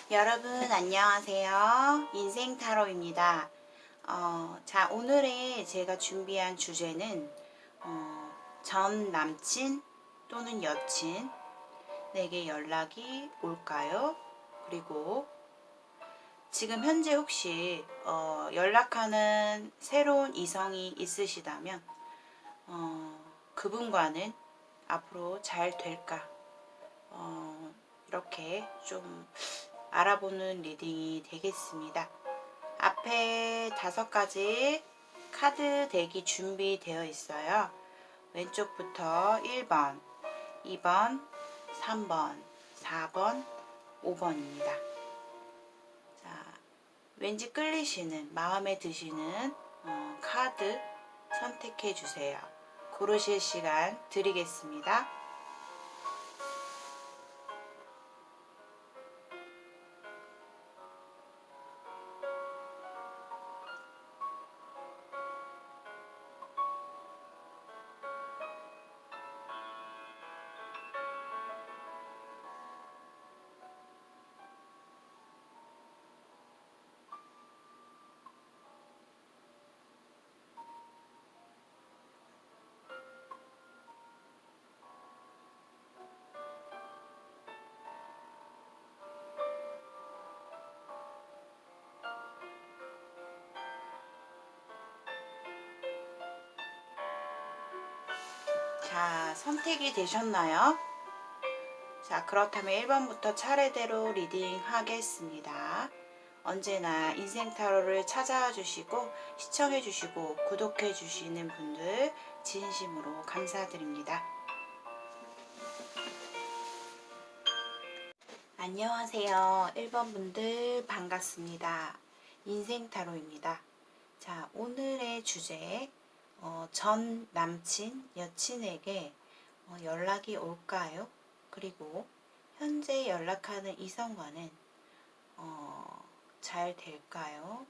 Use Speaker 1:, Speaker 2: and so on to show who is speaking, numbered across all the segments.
Speaker 1: 여러분 안녕하세요. 인생 타로입니다. 자, 오늘의 제가 준비한 주제는 전 남친 또는 여친에게 연락이 올까요? 그리고 지금 현재 혹시 연락하는 새로운 이성이 있으시다면 그분과는 앞으로 잘 될까? 이렇게 좀 알아보는 리딩이 되겠습니다. 앞에 5가지 카드 덱이 준비되어 있어요. 왼쪽부터 1번, 2번, 3번, 4번, 5번입니다. 자, 왠지 끌리시는, 마음에 드시는 카드 선택해 주세요. 고르실 시간 드리겠습니다. 자, 선택이 되셨나요? 자, 그렇다면 1번부터 차례대로 리딩 하겠습니다. 언제나 인생 타로를 찾아와 주시고 시청해 주시고 구독해 주시는 분들 진심으로 감사드립니다. 안녕하세요. 1번 분들 반갑습니다. 인생 타로입니다. 자, 오늘의 주제 전 남친, 여친에게 연락이 올까요? 그리고 현재 연락하는 이성과는 잘 될까요?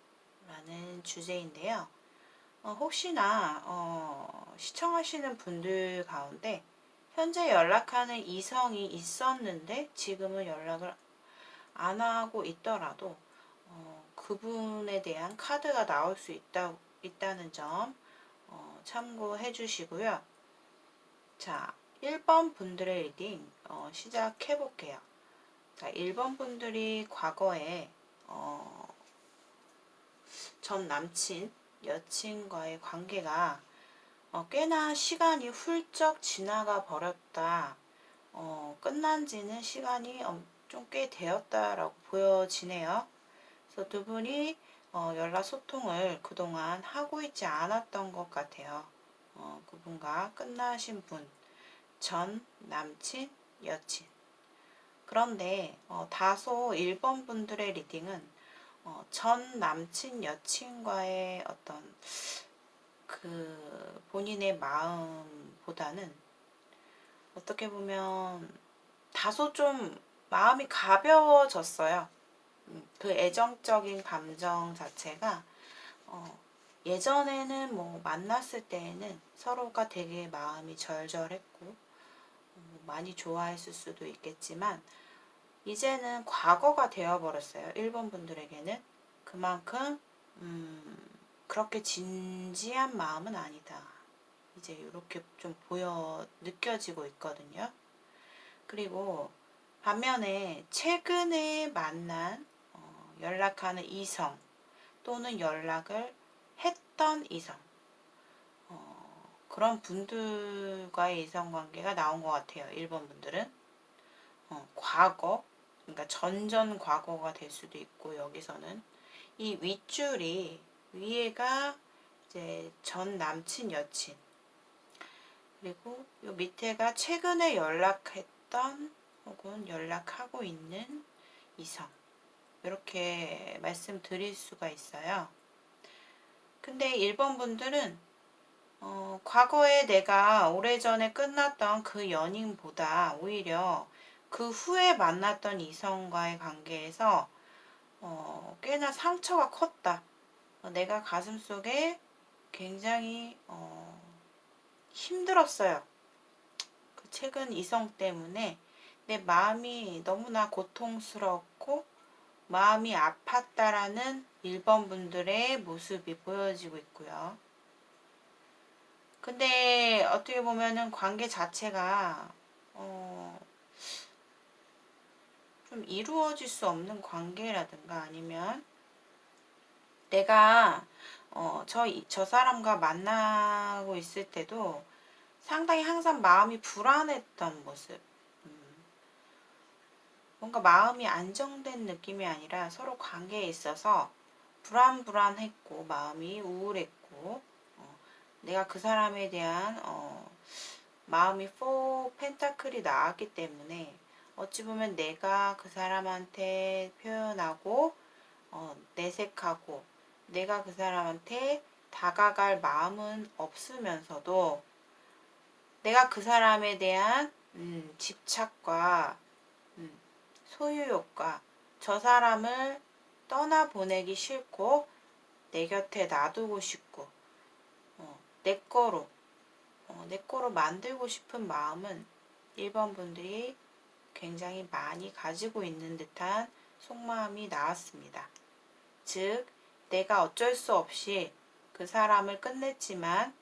Speaker 1: 라는 주제인데요. 혹시나 시청하시는 분들 가운데 현재 연락하는 이성이 있었는데 지금은 연락을 안 하고 있더라도 그분에 대한 카드가 나올 수 있다는 점 참고해 주시고요. 자, 1번 분들의 리딩 시작해 볼게요. 자, 1번 분들이 과거에 전 남친, 여친과의 관계가 꽤나 시간이 훌쩍 지나가 버렸다. 끝난 지는 시간이 좀 꽤 되었다라고 보여지네요. 그래서 두 분이 연락 소통을 그동안 하고 있지 않았던 것 같아요. 그분과 끝나신 분, 전 남친, 여친. 그런데 다소 1번 분들의 리딩은 전 남친, 여친과의 어떤 그 본인의 마음보다는 어떻게 보면 다소 좀 마음이 가벼워졌어요. 그 애정적인 감정 자체가 예전에는 뭐 만났을 때에는 서로가 되게 마음이 절절했고 많이 좋아했을 수도 있겠지만 이제는 과거가 되어버렸어요. 1번 분들에게는 그만큼 그렇게 진지한 마음은 아니다. 이제 이렇게 좀 느껴지고 있거든요. 그리고 반면에 최근에 만난 연락하는 이성 또는 연락을 했던 이성 그런 분들과의 이성관계가 나온 것 같아요. 1번 분들은 과거, 그러니까 전전 과거가 될 수도 있고 여기서는 이 윗줄이 위에가 이제 전 남친 여친 그리고 요 밑에가 최근에 연락했던 혹은 연락하고 있는 이성 이렇게 말씀드릴 수가 있어요. 근데 1번 분들은 과거에 내가 오래전에 끝났던 그 연인보다 오히려 그 후에 만났던 이성과의 관계에서 꽤나 상처가 컸다. 내가 가슴속에 굉장히 힘들었어요. 그 최근 이성 때문에 내 마음이 너무나 고통스럽고 마음이 아팠다라는 1번 분들의 모습이 보여지고 있고요. 근데 어떻게 보면은 관계 자체가 좀 이루어질 수 없는 관계라든가 아니면 내가 저 사람과 만나고 있을 때도 상당히 항상 마음이 불안했던 모습. 뭔가 마음이 안정된 느낌이 아니라 서로 관계에 있어서 불안했고 마음이 우울했고 내가 그 사람에 대한 마음이 4 펜타클이 나왔기 때문에 어찌 보면 내가 그 사람한테 표현하고 내색하고 내가 그 사람한테 다가갈 마음은 없으면서도 내가 그 사람에 대한 집착과 소유욕과 저 사람을 떠나보내기 싫고 내 곁에 놔두고 싶고 내 거로 만들고 싶은 마음은 1번 분들이 굉장히 많이 가지고 있는 듯한 속마음이 나왔습니다. 즉 내가 어쩔 수 없이 그 사람을 끝냈지만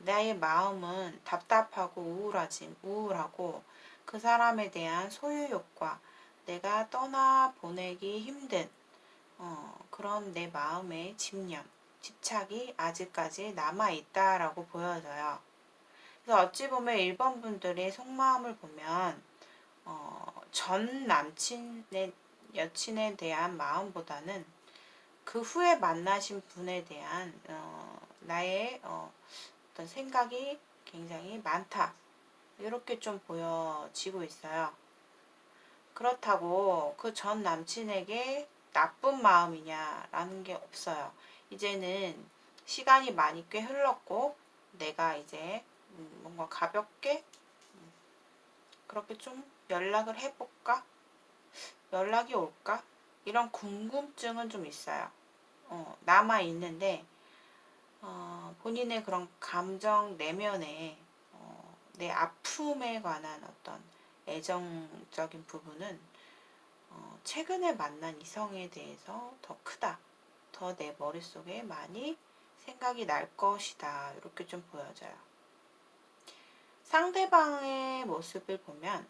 Speaker 1: 나의 마음은 답답하고 우울하고 그 사람에 대한 소유욕과 내가 떠나보내기 힘든 그런 내 마음의 집착이 아직까지 남아있다라고 보여져요. 그래서 어찌 보면 1번 분들의 속마음을 보면 전 남친의 여친에 대한 마음보다는 그 후에 만나신 분에 대한 나의 어떤 생각이 굉장히 많다. 이렇게 좀 보여지고 있어요. 그렇다고 그 전 남친에게 나쁜 마음이냐라는 게 없어요. 이제는 시간이 많이 꽤 흘렀고 내가 이제 뭔가 가볍게 그렇게 좀 연락을 해볼까? 연락이 올까? 이런 궁금증은 좀 있어요. 남아 있는데 본인의 그런 감정 내면에 내 아픔에 관한 어떤 애정적인 부분은 최근에 만난 이성에 대해서 더 크다. 더 내 머릿속에 많이 생각이 날 것이다. 이렇게 좀 보여져요. 상대방의 모습을 보면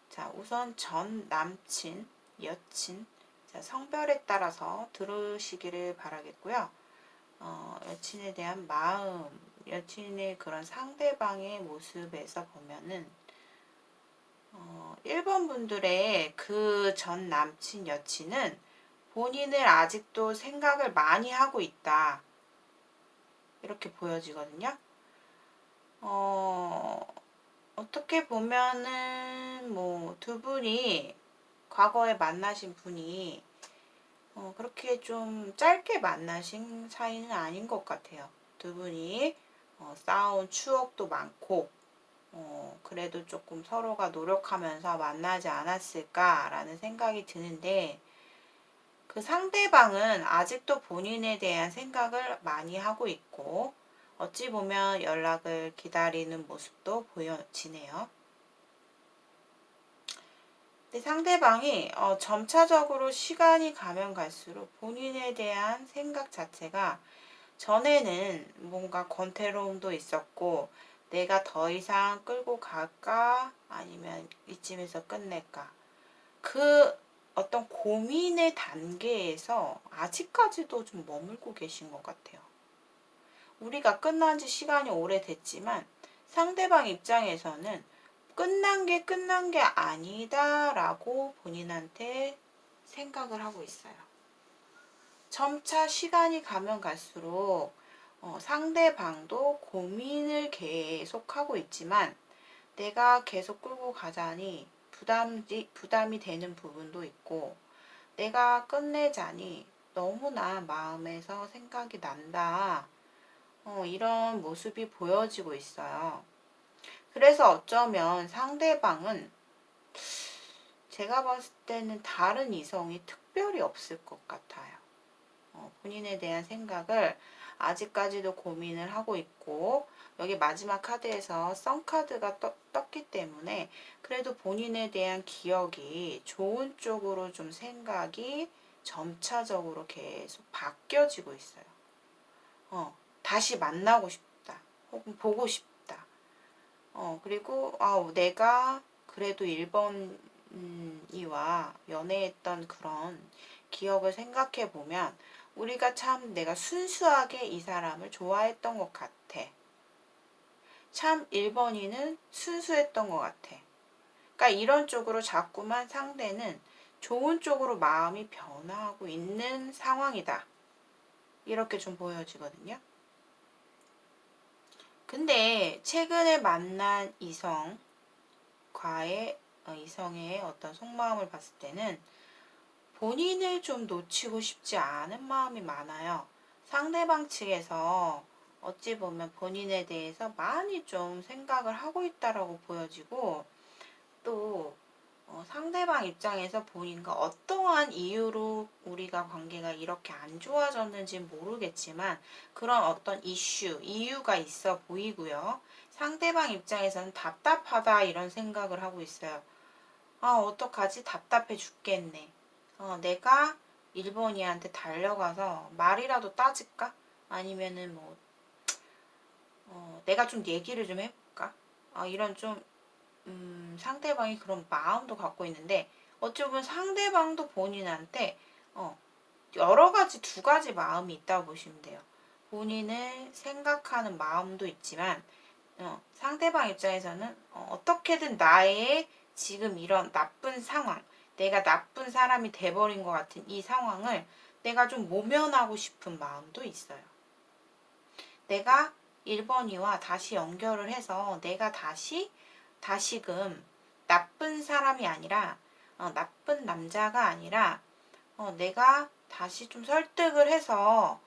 Speaker 1: 자, 우선 전 남친, 여친, 자, 성별에 따라서 들으시기를 바라겠고요. 여친에 대한 마음, 여친의 그런 상대방의 모습에서 보면은 1번 분들의 그 전 남친, 여친은 본인을 아직도 생각을 많이 하고 있다. 이렇게 보여지거든요. 어떻게 보면은 뭐 두 분이 과거에 만나신 분이 그렇게 좀 짧게 만나신 사이는 아닌 것 같아요. 두 분이 쌓아온 추억도 많고 그래도 조금 서로가 노력하면서 만나지 않았을까라는 생각이 드는데 그 상대방은 아직도 본인에 대한 생각을 많이 하고 있고 어찌 보면 연락을 기다리는 모습도 보여지네요. 근데 상대방이 점차적으로 시간이 가면 갈수록 본인에 대한 생각 자체가 전에는 뭔가 권태로움도 있었고 내가 더 이상 끌고 갈까 아니면 이쯤에서 끝낼까 그 어떤 고민의 단계에서 아직까지도 좀 머물고 계신 것 같아요. 우리가 끝난 지 시간이 오래됐지만 상대방 입장에서는 끝난 게 아니다 라고 본인한테 생각을 하고 있어요. 점차 시간이 가면 갈수록 상대방도 고민을 계속하고 있지만 내가 계속 끌고 가자니 부담이 되는 부분도 있고 내가 끝내자니 너무나 마음에서 생각이 난다. 이런 모습이 보여지고 있어요. 그래서 어쩌면 상대방은 제가 봤을 때는 다른 이성이 특별히 없을 것 같아요. 본인에 대한 생각을 아직까지도 고민을 하고 있고, 여기 마지막 카드에서 선 카드가 떴기 때문에 그래도 본인에 대한 기억이 좋은 쪽으로 좀 생각이 점차적으로 계속 바뀌어지고 있어요. 다시 만나고 싶다. 혹은 보고 싶다. 그리고 내가 그래도 1번이와 연애했던 그런 기억을 생각해 보면 우리가 참 내가 순수하게 이 사람을 좋아했던 것 같아. 참 1번이는 순수했던 것 같아. 그러니까 이런 쪽으로 자꾸만 상대는 좋은 쪽으로 마음이 변화하고 있는 상황이다. 이렇게 좀 보여지거든요. 근데 최근에 만난 이성의 어떤 속마음을 봤을 때는 본인을 좀 놓치고 싶지 않은 마음이 많아요. 상대방 측에서 어찌 보면 본인에 대해서 많이 좀 생각을 하고 있다라고 보여지고, 또 상대방 입장에서 본인과 어떠한 이유로 우리가 관계가 이렇게 안 좋아졌는지 모르겠지만 그런 어떤 이유가 있어 보이고요. 상대방 입장에서는 답답하다 이런 생각을 하고 있어요. 어떡하지? 답답해 죽겠네. 내가 일본이한테 달려가서 말이라도 따질까? 아니면은 뭐, 내가 좀 얘기를 좀 해볼까? 이런 좀, 상대방이 그런 마음도 갖고 있는데, 어찌 보면 상대방도 본인한테, 여러 가지, 두 가지 마음이 있다고 보시면 돼요. 본인을 생각하는 마음도 있지만, 상대방 입장에서는 어떻게든 나의 지금 이런 나쁜 상황, 내가 나쁜 사람이 돼버린 것 같은 이 상황을 내가 좀 모면하고 싶은 마음도 있어요. 내가 1번이와 다시 연결을 해서 내가 다시금 나쁜 사람이 아니라, 나쁜 남자가 아니라, 내가 다시 좀 설득을 해서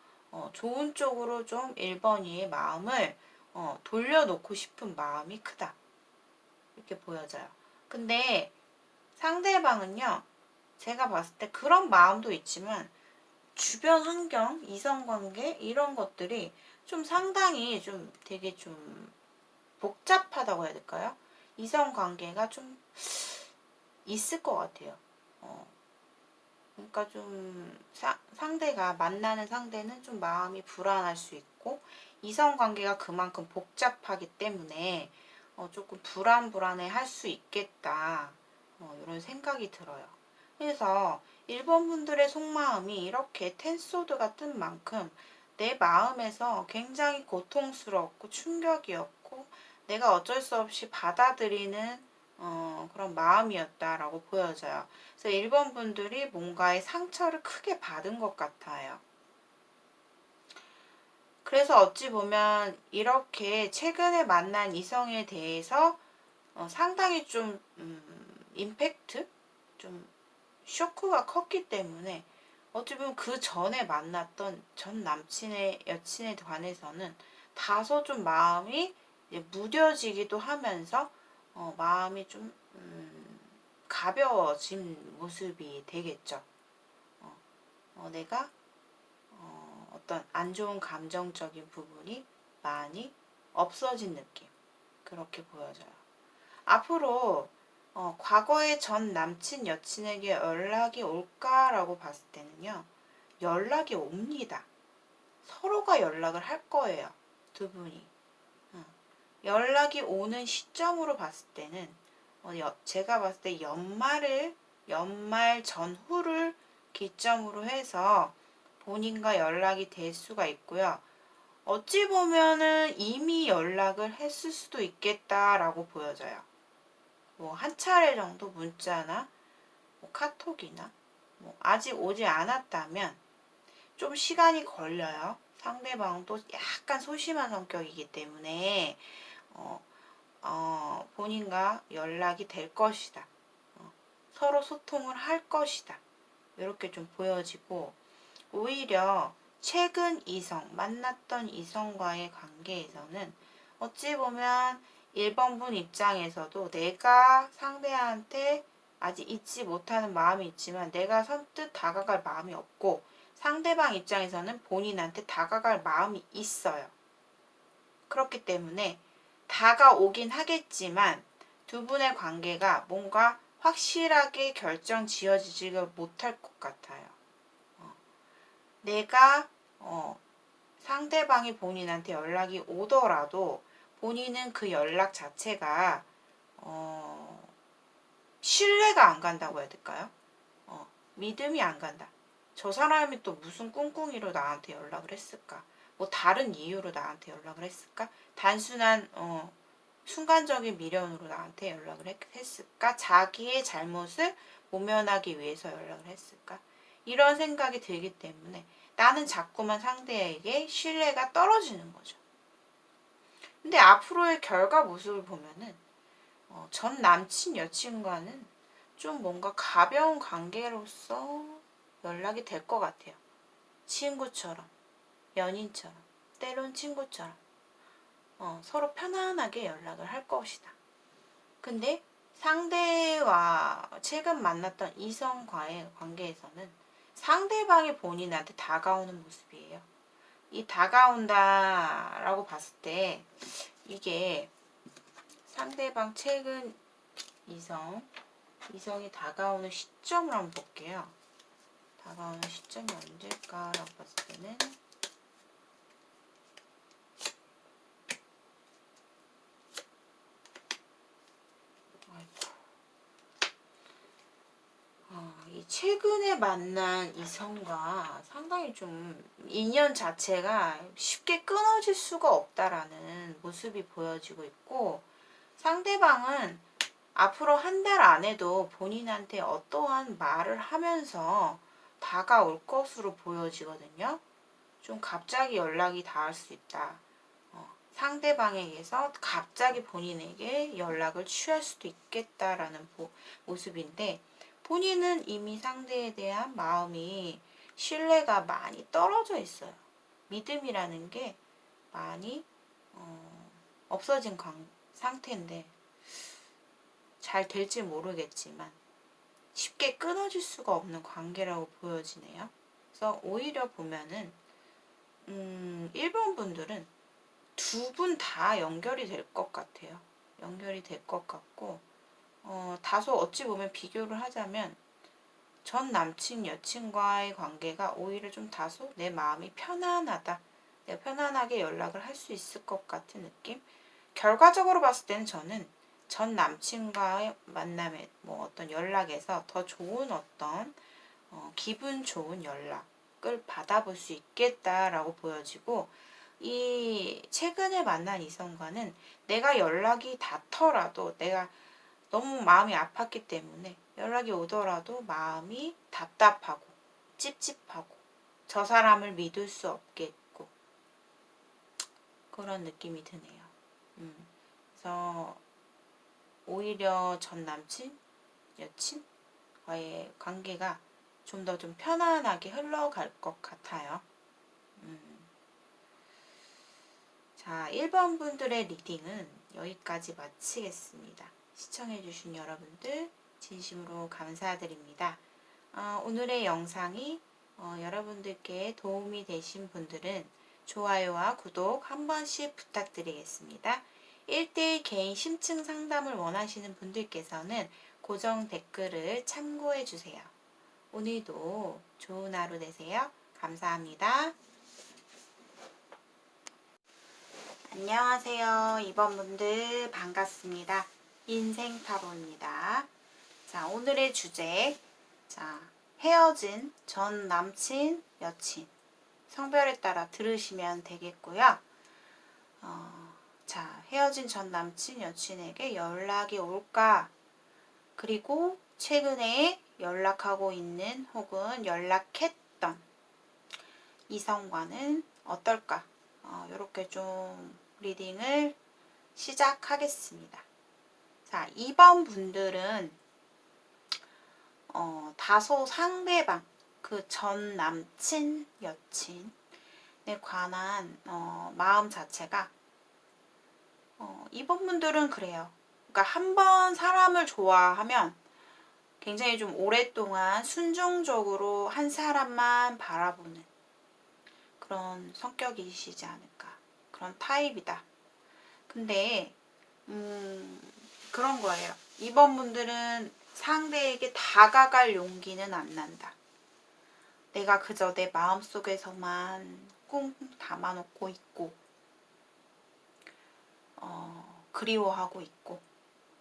Speaker 1: 좋은 쪽으로 좀 1번이의 마음을 돌려놓고 싶은 마음이 크다. 이렇게 보여져요. 근데 상대방은요, 제가 봤을 때 그런 마음도 있지만 주변 환경, 이성관계 이런 것들이 좀 상당히 좀 되게 좀 복잡하다고 해야 될까요? 이성관계가 좀 있을 것 같아요. 그러니까 좀 상대가 만나는 상대는 좀 마음이 불안할 수 있고 이성관계가 그만큼 복잡하기 때문에 조금 불안해 할 수 있겠다. 이런 생각이 들어요. 그래서 일본 분들의 속마음이 이렇게 텐소드가 뜬 만큼 내 마음에서 굉장히 고통스럽고 충격이었고 내가 어쩔 수 없이 받아들이는 그런 마음이었다라고 보여져요. 그래서 일본 분들이 뭔가의 상처를 크게 받은 것 같아요. 그래서 어찌 보면 이렇게 최근에 만난 이성에 대해서 상당히 좀 임팩트? 좀 쇼크가 컸기 때문에 어찌 보면 그 전에 만났던 전 남친의 여친에 관해서는 다소 좀 마음이 무뎌지기도 하면서 마음이 좀 가벼워진 모습이 되겠죠. 내가 어떤 안 좋은 감정적인 부분이 많이 없어진 느낌. 그렇게 보여져요. 앞으로 과거의 전 남친 여친에게 연락이 올까라고 봤을 때는요. 연락이 옵니다. 서로가 연락을 할 거예요. 두 분이. 연락이 오는 시점으로 봤을 때는 제가 봤을 때 연말 전후를 기점으로 해서 본인과 연락이 될 수가 있고요. 어찌 보면은 이미 연락을 했을 수도 있겠다라고 보여져요. 뭐 한 차례 정도 문자나 뭐 카톡이나 뭐 아직 오지 않았다면 좀 시간이 걸려요. 상대방도 약간 소심한 성격이기 때문에 본인과 연락이 될 것이다. 서로 소통을 할 것이다. 이렇게 좀 보여지고 오히려 최근 만났던 이성과의 관계에서는 어찌 보면 1번분 입장에서도 내가 상대한테 아직 잊지 못하는 마음이 있지만 내가 선뜻 다가갈 마음이 없고 상대방 입장에서는 본인한테 다가갈 마음이 있어요. 그렇기 때문에 다가오긴 하겠지만 두 분의 관계가 뭔가 확실하게 결정 지어지지가 못할 것 같아요. 내가 상대방이 본인한테 연락이 오더라도 본인은 그 연락 자체가 신뢰가 안 간다고 해야 될까요? 믿음이 안 간다. 저 사람이 또 무슨 꿍꿍이로 나한테 연락을 했을까? 뭐 다른 이유로 나한테 연락을 했을까? 단순한 순간적인 미련으로 나한테 연락을 했을까? 자기의 잘못을 모면하기 위해서 연락을 했을까? 이런 생각이 들기 때문에 나는 자꾸만 상대에게 신뢰가 떨어지는 거죠. 근데 앞으로의 결과 모습을 보면은 전 남친 여친과는 좀 뭔가 가벼운 관계로서 연락이 될 것 같아요. 친구처럼, 연인처럼, 때론 친구처럼 서로 편안하게 연락을 할 것이다. 근데 상대와 최근 만났던 이성과의 관계에서는 상대방이 본인한테 다가오는 모습이에요. 이 다가온다라고 봤을 때 이게 상대방 최근 이성이 다가오는 시점을 한번 볼게요. 다가오는 시점이 언제일까라고 봤을 때는 이 최근에 만난 이성과 상당히 좀 인연 자체가 쉽게 끊어질 수가 없다라는 모습이 보여지고 있고, 상대방은 앞으로 한 달 안에도 본인한테 어떠한 말을 하면서 다가올 것으로 보여지거든요. 좀 갑자기 연락이 닿을 수 있다. 상대방에게서 갑자기 본인에게 연락을 취할 수도 있겠다라는 모습인데, 본인은 이미 상대에 대한 마음이 신뢰가 많이 떨어져 있어요. 믿음이라는 게 많이 없어진 상태인데 잘 될지 모르겠지만 쉽게 끊어질 수가 없는 관계라고 보여지네요. 그래서 오히려 보면은 1번 분들은 두 분 다 연결이 될 것 같아요. 연결이 될 것 같고 다소 어찌 보면 비교를 하자면 전 남친 여친과의 관계가 오히려 좀 다소 내 마음이 편안하다. 내가 편안하게 연락을 할 수 있을 것 같은 느낌? 결과적으로 봤을 때는 저는 전 남친과의 만남에 뭐 어떤 연락에서 더 좋은 어떤 기분 좋은 연락을 받아볼 수 있겠다라고 보여지고, 이 최근에 만난 이성과는 내가 연락이 닿더라도 내가 너무 마음이 아팠기 때문에 연락이 오더라도 마음이 답답하고 찝찝하고 저 사람을 믿을 수 없겠고 그런 느낌이 드네요. 그래서 오히려 전 남친, 여친과의 관계가 좀 더 좀 편안하게 흘러갈 것 같아요. 자, 1번 분들의 리딩은 여기까지 마치겠습니다. 시청해주신 여러분들 진심으로 감사드립니다. 오늘의 영상이 여러분들께 도움이 되신 분들은 좋아요와 구독 한 번씩 부탁드리겠습니다. 1대1 개인 심층 상담을 원하시는 분들께서는 고정 댓글을 참고해주세요. 오늘도 좋은 하루 되세요. 감사합니다. 안녕하세요. 2번 분들 반갑습니다. 인생 타로입니다. 자, 오늘의 주제. 자, 헤어진 전 남친, 여친. 성별에 따라 들으시면 되겠고요. 자, 헤어진 전 남친, 여친에게 연락이 올까? 그리고 최근에 연락하고 있는 혹은 연락했던 이성과는 어떨까? 이렇게 좀 리딩을 시작하겠습니다. 자, 2번 분들은 다소 상대방, 그 전 남친, 여친에 관한 마음 자체가 2번 분들은 그래요. 그러니까 한 번 사람을 좋아하면 굉장히 좀 오랫동안 순종적으로 한 사람만 바라보는 그런 성격이시지 않을까. 그런 타입이다. 근데 그런 거예요. 이번 분들은 상대에게 다가갈 용기는 안 난다. 내가 그저 내 마음속에서만 꽁 담아놓고 있고 그리워하고 있고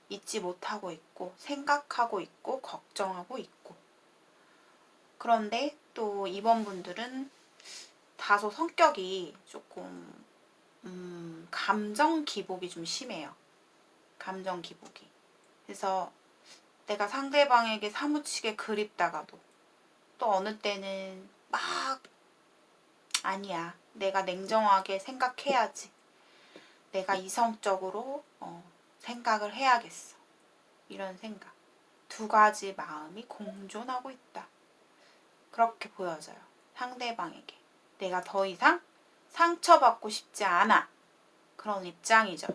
Speaker 1: 잊지 못하고 있고 생각하고 있고 걱정하고 있고. 그런데 또 이번 분들은 다소 성격이 조금 감정 기복이 좀 심해요. 감정 기복이. 그래서 내가 상대방에게 사무치게 그립다가도 또 어느 때는 막 아니야. 내가 냉정하게 생각해야지. 내가 이성적으로 생각을 해야겠어. 이런 생각. 두 가지 마음이 공존하고 있다. 그렇게 보여져요. 상대방에게. 내가 더 이상 상처받고 싶지 않아. 그런 입장이죠.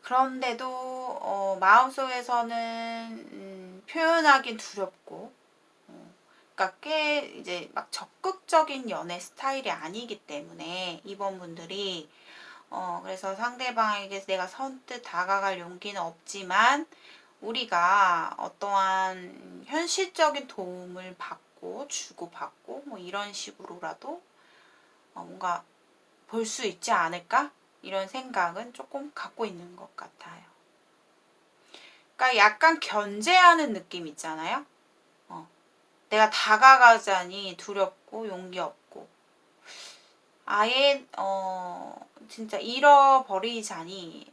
Speaker 1: 그런데도 마음속에서는 표현하긴 두렵고 그러니까 꽤 이제 막 적극적인 연애 스타일이 아니기 때문에 이번 분들이 그래서 상대방에게 내가 선뜻 다가갈 용기는 없지만 우리가 어떠한 현실적인 도움을 받고 주고받고 뭐 이런 식으로라도 뭔가 볼 수 있지 않을까? 이런 생각은 조금 갖고 있는 것 같아요. 그러니까 약간 견제하는 느낌 있잖아요. 내가 다가가자니 두렵고 용기 없고 아예 진짜 잃어버리자니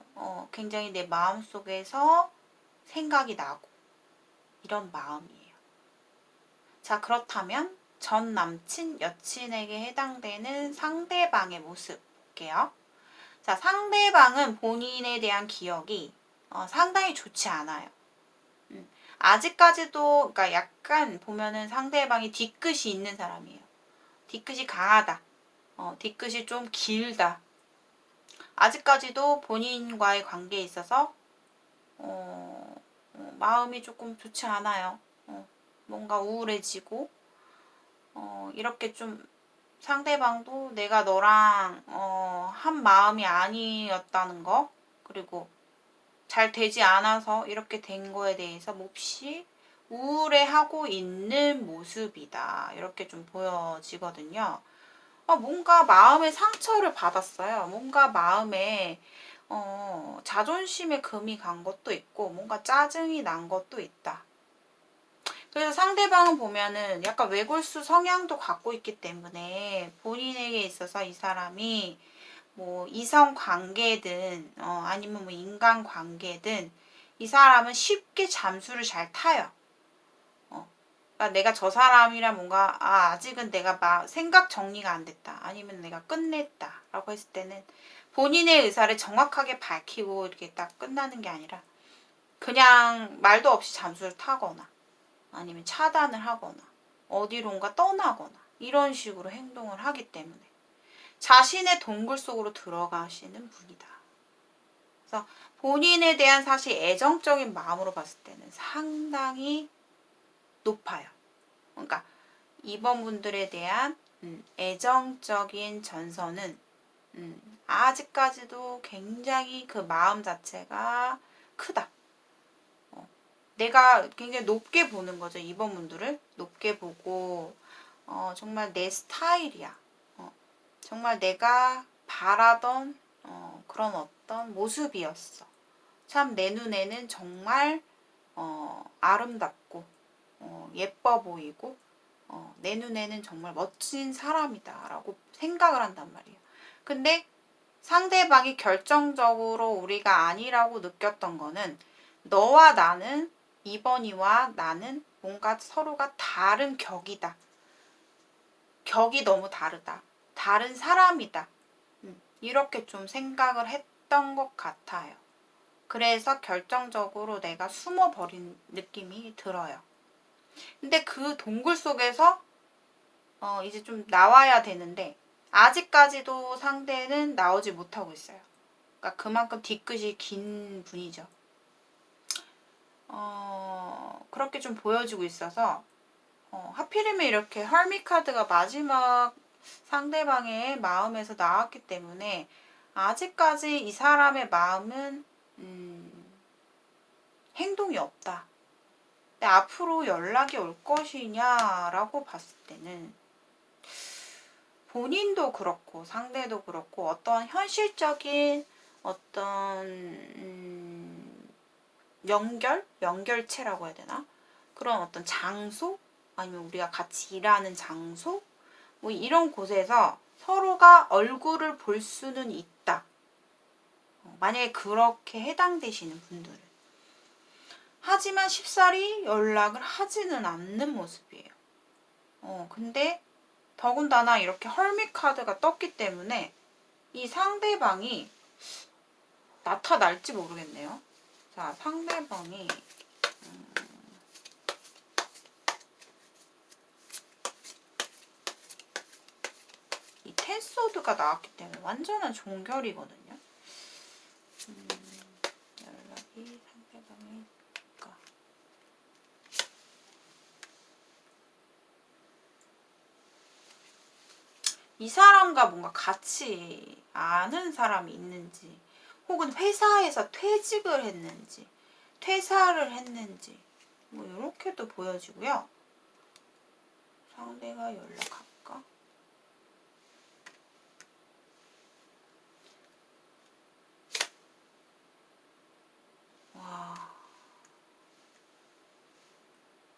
Speaker 1: 굉장히 내 마음속에서 생각이 나고 이런 마음이에요. 자, 그렇다면 전 남친, 여친에게 해당되는 상대방의 모습 볼게요. 자, 상대방은 본인에 대한 기억이 상당히 좋지 않아요. 아직까지도 그러니까 약간 보면은 상대방이 뒤끝이 있는 사람이에요. 뒤끝이 강하다. 뒤끝이 좀 길다. 아직까지도 본인과의 관계에 있어서 마음이 조금 좋지 않아요. 뭔가 우울해지고 이렇게 좀 상대방도 내가 너랑 한 마음이 아니었다는 거 그리고 잘 되지 않아서 이렇게 된 거에 대해서 몹시 우울해하고 있는 모습이다. 이렇게 좀 보여지거든요. 뭔가 마음의 상처를 받았어요. 뭔가 마음에 자존심에 금이 간 것도 있고 뭔가 짜증이 난 것도 있다. 그래서 상대방은 보면은 약간 외골수 성향도 갖고 있기 때문에 본인에게 있어서 이 사람이 뭐 이성 관계든 아니면 뭐 인간 관계든 이 사람은 쉽게 잠수를 잘 타요. 그러니까 내가 저 사람이랑 뭔가 아직은 내가 생각 정리가 안 됐다. 아니면 내가 끝냈다. 라고 했을 때는 본인의 의사를 정확하게 밝히고 이렇게 딱 끝나는 게 아니라 그냥 말도 없이 잠수를 타거나 아니면 차단을 하거나 어디론가 떠나거나 이런 식으로 행동을 하기 때문에 자신의 동굴 속으로 들어가시는 분이다. 그래서 본인에 대한 사실 애정적인 마음으로 봤을 때는 상당히 높아요. 그러니까 이번 분들에 대한 애정적인 전선은 아직까지도 굉장히 그 마음 자체가 크다. 내가 굉장히 높게 보는 거죠. 이번 분들을 높게 보고 정말 내 스타일이야. 정말 내가 바라던 그런 어떤 모습이었어. 참 내 눈에는 정말 아름답고 예뻐 보이고 내 눈에는 정말 멋진 사람이다 라고 생각을 한단 말이에요. 근데 상대방이 결정적으로 우리가 아니라고 느꼈던 거는 너와 나는 이번이와 나는 뭔가 서로가 다른 격이다. 격이 너무 다르다. 다른 사람이다. 이렇게 좀 생각을 했던 것 같아요. 그래서 결정적으로 내가 숨어버린 느낌이 들어요. 근데 그 동굴 속에서 이제 좀 나와야 되는데 아직까지도 상대는 나오지 못하고 있어요. 그러니까 그만큼 뒤끝이 긴 분이죠. 그렇게 좀 보여지고 있어서 하필이면 이렇게 헐미 카드가 마지막 상대방의 마음에서 나왔기 때문에 아직까지 이 사람의 마음은 행동이 없다. 근데 앞으로 연락이 올 것이냐라고 봤을 때는 본인도 그렇고 상대도 그렇고 어떤 현실적인 어떤 연결체라고 해야 되나? 그런 어떤 장소? 아니면 우리가 같이 일하는 장소? 뭐 이런 곳에서 서로가 얼굴을 볼 수는 있다. 만약에 그렇게 해당되시는 분들은. 하지만 쉽사리 연락을 하지는 않는 모습이에요. 근데 더군다나 이렇게 헐미 카드가 떴기 때문에 이 상대방이 나타날지 모르겠네요. 자, 상대방이 이 텐소드가 나왔기 때문에 완전한 종결이거든요. 연락이 상대방이 이 사람과 뭔가 같이 아는 사람이 있는지, 혹은 회사에서 퇴직을 했는지, 퇴사를 했는지, 뭐 이렇게도 보여지고요. 상대가 연락할까? 와,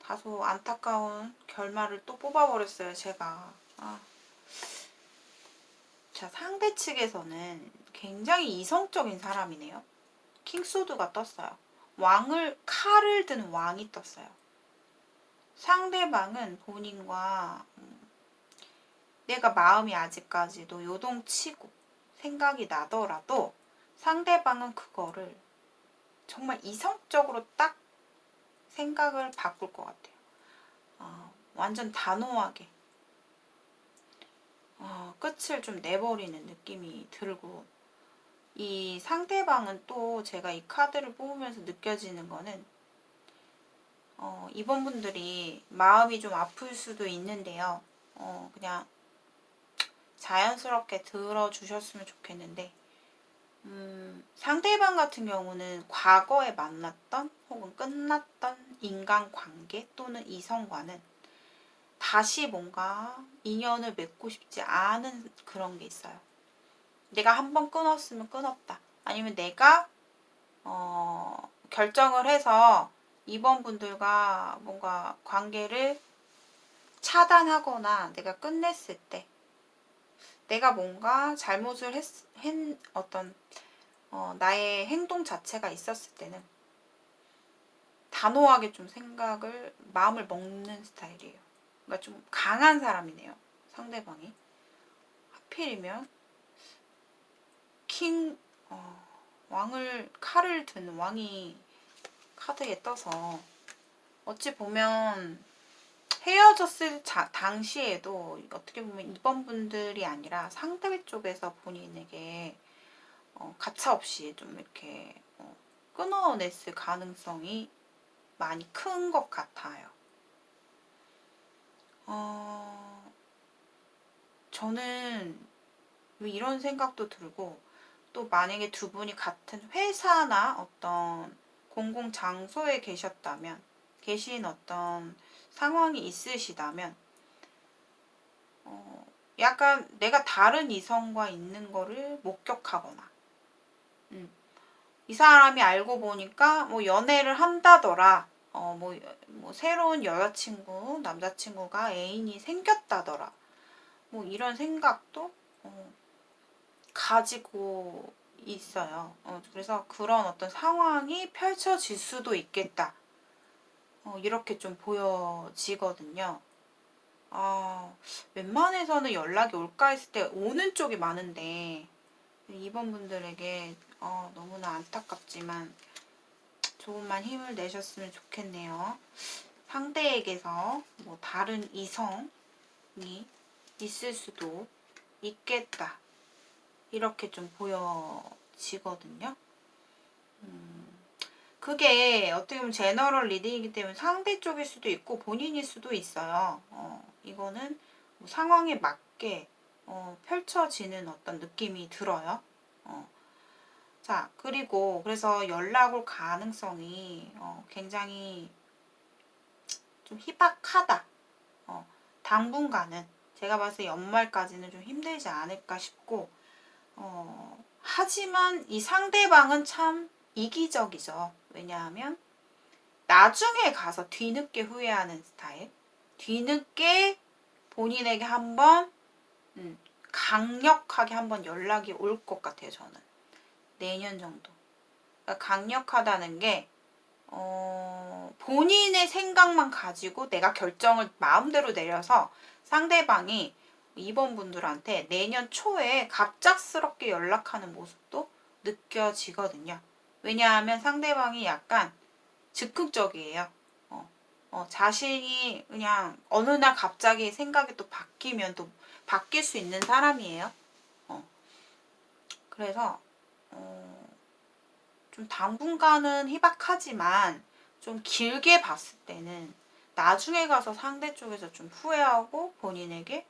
Speaker 1: 다소 안타까운 결말을 또 뽑아버렸어요, 제가. 자, 상대 측에서는 굉장히 이성적인 사람이네요. 킹소드가 떴어요. 칼을 든 왕이 떴어요. 상대방은 본인과 내가 마음이 아직까지도 요동치고 생각이 나더라도 상대방은 그거를 정말 이성적으로 딱 생각을 바꿀 것 같아요. 완전 단호하게 끝을 좀 내버리는 느낌이 들고, 이 상대방은 또 제가 이 카드를 뽑으면서 느껴지는 거는 이번 분들이 마음이 좀 아플 수도 있는데요. 그냥 자연스럽게 들어주셨으면 좋겠는데, 상대방 같은 경우는 과거에 만났던 혹은 끝났던 인간관계 또는 이성과는 다시 뭔가 인연을 맺고 싶지 않은 그런 게 있어요. 내가 한번 끊었으면 끊었다. 아니면 내가 결정을 해서 이번 분들과 뭔가 관계를 차단하거나 내가 끝냈을 때 내가 뭔가 잘못을 어떤 나의 행동 자체가 있었을 때는 단호하게 좀 마음을 먹는 스타일이에요. 그러니까 좀 강한 사람이네요, 상대방이. 하필이면 칼을 든 왕이 카드에 떠서 어찌 보면 헤어졌을 당시에도 어떻게 보면 이번 분들이 아니라 상대 쪽에서 본인에게 가차없이 좀 이렇게 끊어냈을 가능성이 많이 큰 것 같아요. 저는 이런 생각도 들고, 또 만약에 두 분이 같은 회사나 어떤 공공 장소에 계신 어떤 상황이 있으시다면 약간 내가 다른 이성과 있는 거를 목격하거나 이 사람이 알고 보니까 뭐 연애를 한다더라, 뭐 새로운 여자친구, 남자친구가 애인이 생겼다더라, 뭐 이런 생각도 가지고 있어요. 그래서 그런 어떤 상황이 펼쳐질 수도 있겠다. 이렇게 좀 보여지거든요. 웬만해서는 연락이 올까 했을 때 오는 쪽이 많은데, 이번 분들에게 너무나 안타깝지만 조금만 힘을 내셨으면 좋겠네요. 상대에게서 뭐 다른 이성이 있을 수도 있겠다. 이렇게 좀 보여지거든요. 그게 어떻게 보면 제너럴 리딩이기 때문에 상대 쪽일 수도 있고 본인일 수도 있어요. 이거는 뭐 상황에 맞게 펼쳐지는 어떤 느낌이 들어요. 자, 그리고 그래서 연락 올 가능성이 굉장히 좀 희박하다. 당분간은 제가 봤을 때 연말까지는 좀 힘들지 않을까 싶고, 하지만 이 상대방은 참 이기적이죠. 왜냐하면 나중에 가서 뒤늦게 후회하는 스타일. 뒤늦게 본인에게 한번 강력하게 한번 연락이 올 것 같아요. 저는 내년 정도. 그러니까 강력하다는 게 본인의 생각만 가지고 내가 결정을 마음대로 내려서 상대방이 이번 분들한테 내년 초에 갑작스럽게 연락하는 모습도 느껴지거든요. 왜냐하면 상대방이 약간 즉흥적이에요. 자신이 그냥 어느 날 갑자기 생각이 또 바뀌면 또 바뀔 수 있는 사람이에요. 그래서 좀 당분간은 희박하지만 좀 길게 봤을 때는 나중에 가서 상대 쪽에서 좀 후회하고 본인에게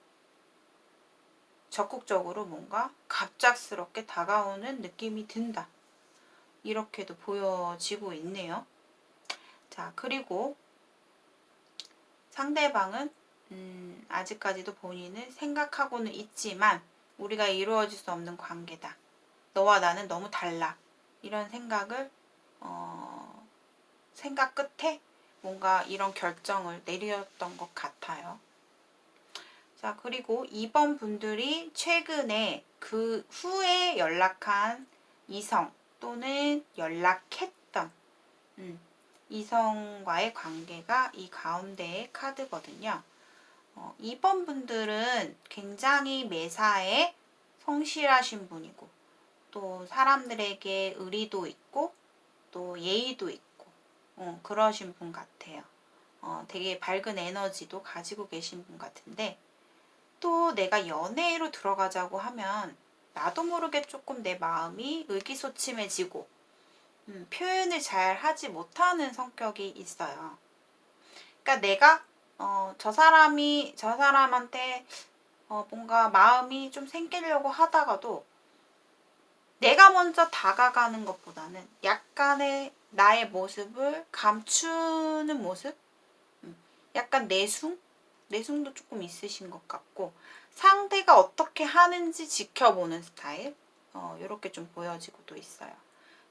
Speaker 1: 적극적으로 뭔가 갑작스럽게 다가오는 느낌이 든다. 이렇게도 보여지고 있네요. 자, 그리고 상대방은 아직까지도 본인을 생각하고는 있지만 우리가 이루어질 수 없는 관계다. 너와 나는 너무 달라. 이런 생각을 생각 끝에 뭔가 이런 결정을 내렸던 것 같아요. 자, 그리고 이번 분들이 최근에 그 후에 연락한 이성 또는 연락했던 이성과의 관계가 이 가운데의 카드거든요. 이번 분들은 굉장히 매사에 성실하신 분이고 또 사람들에게 의리도 있고 또 예의도 있고 그러신 분 같아요. 되게 밝은 에너지도 가지고 계신 분 같은데 또 내가 연애로 들어가자고 하면 나도 모르게 조금 내 마음이 의기소침해지고 표현을 잘 하지 못하는 성격이 있어요. 그러니까 내가 저 사람한테 뭔가 마음이 좀 생기려고 하다가도 내가 먼저 다가가는 것보다는 약간의 나의 모습을 감추는 모습? 약간 내숭도 조금 있으신 것 같고 상대가 어떻게 하는지 지켜보는 스타일? 이렇게 좀 보여지고도 있어요.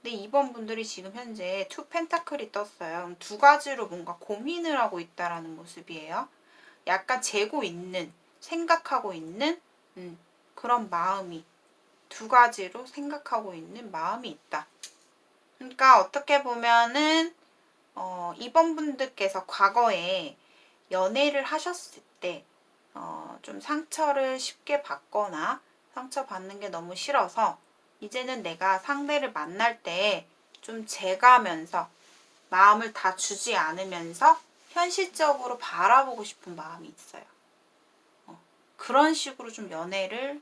Speaker 1: 근데 이번 분들이 지금 현재 투 펜타클이 떴어요. 두 가지로 뭔가 고민을 하고 있다라는 모습이에요. 약간 재고 있는, 생각하고 있는 그런 마음이 두 가지로 생각하고 있는 마음이 있다. 그러니까 어떻게 보면은 이번 분들께서 과거에 연애를 하셨을 때 좀 상처를 쉽게 받거나 상처받는 게 너무 싫어서 이제는 내가 상대를 만날 때 좀 재가면서 마음을 다 주지 않으면서 현실적으로 바라보고 싶은 마음이 있어요. 그런 식으로 좀 연애를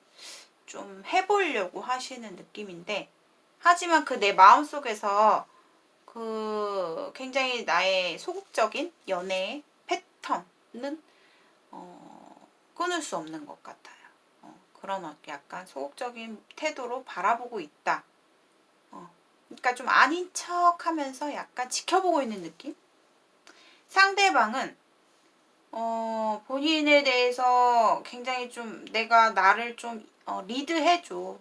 Speaker 1: 좀 해보려고 하시는 느낌인데 하지만 그 내 마음속에서 그 굉장히 나의 소극적인 연애의 패턴은 끊을 수 없는 것 같아요. 그런 약간 소극적인 태도로 바라보고 있다. 그러니까 좀 아닌 척 하면서 약간 지켜보고 있는 느낌? 상대방은 본인에 대해서 굉장히 좀 내가 나를 좀 리드해줘.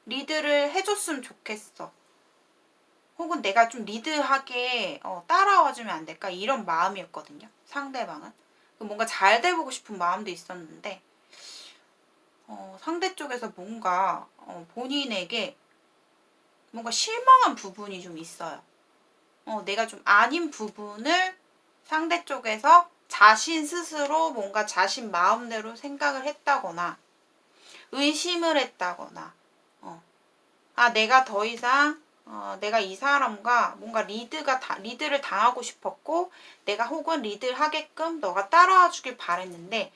Speaker 1: 리드를 해줬으면 좋겠어. 혹은 내가 좀 리드하게 따라와주면 안 될까? 이런 마음이었거든요. 상대방은. 뭔가 잘 돼보고 싶은 마음도 있었는데 상대 쪽에서 뭔가 본인에게 뭔가 실망한 부분이 좀 있어요. 내가 좀 아닌 부분을 상대 쪽에서 자신 스스로 뭔가 자신 마음대로 생각을 했다거나 의심을 했다거나 내가 더 이상 내가 이 사람과 뭔가 리드를 당하고 싶었고 내가 혹은 리드를 하게끔 너가 따라와 주길 바랬는데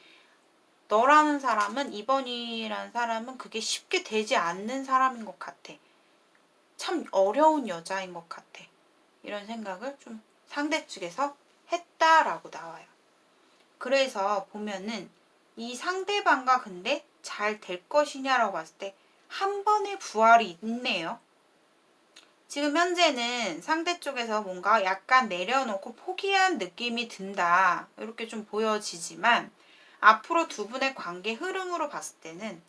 Speaker 1: 너라는 사람은 이번이라는 사람은 그게 쉽게 되지 않는 사람인 것 같아. 참 어려운 여자인 것 같아. 이런 생각을 좀 상대 측에서 했다라고 나와요. 그래서 보면은 이 상대방과 근데 잘 될 것이냐라고 봤을 때 한 번의 부활이 있네요. 지금 현재는 상대 쪽에서 뭔가 약간 내려놓고 포기한 느낌이 든다. 이렇게 좀 보여지지만 앞으로 두 분의 관계 흐름으로 봤을 때는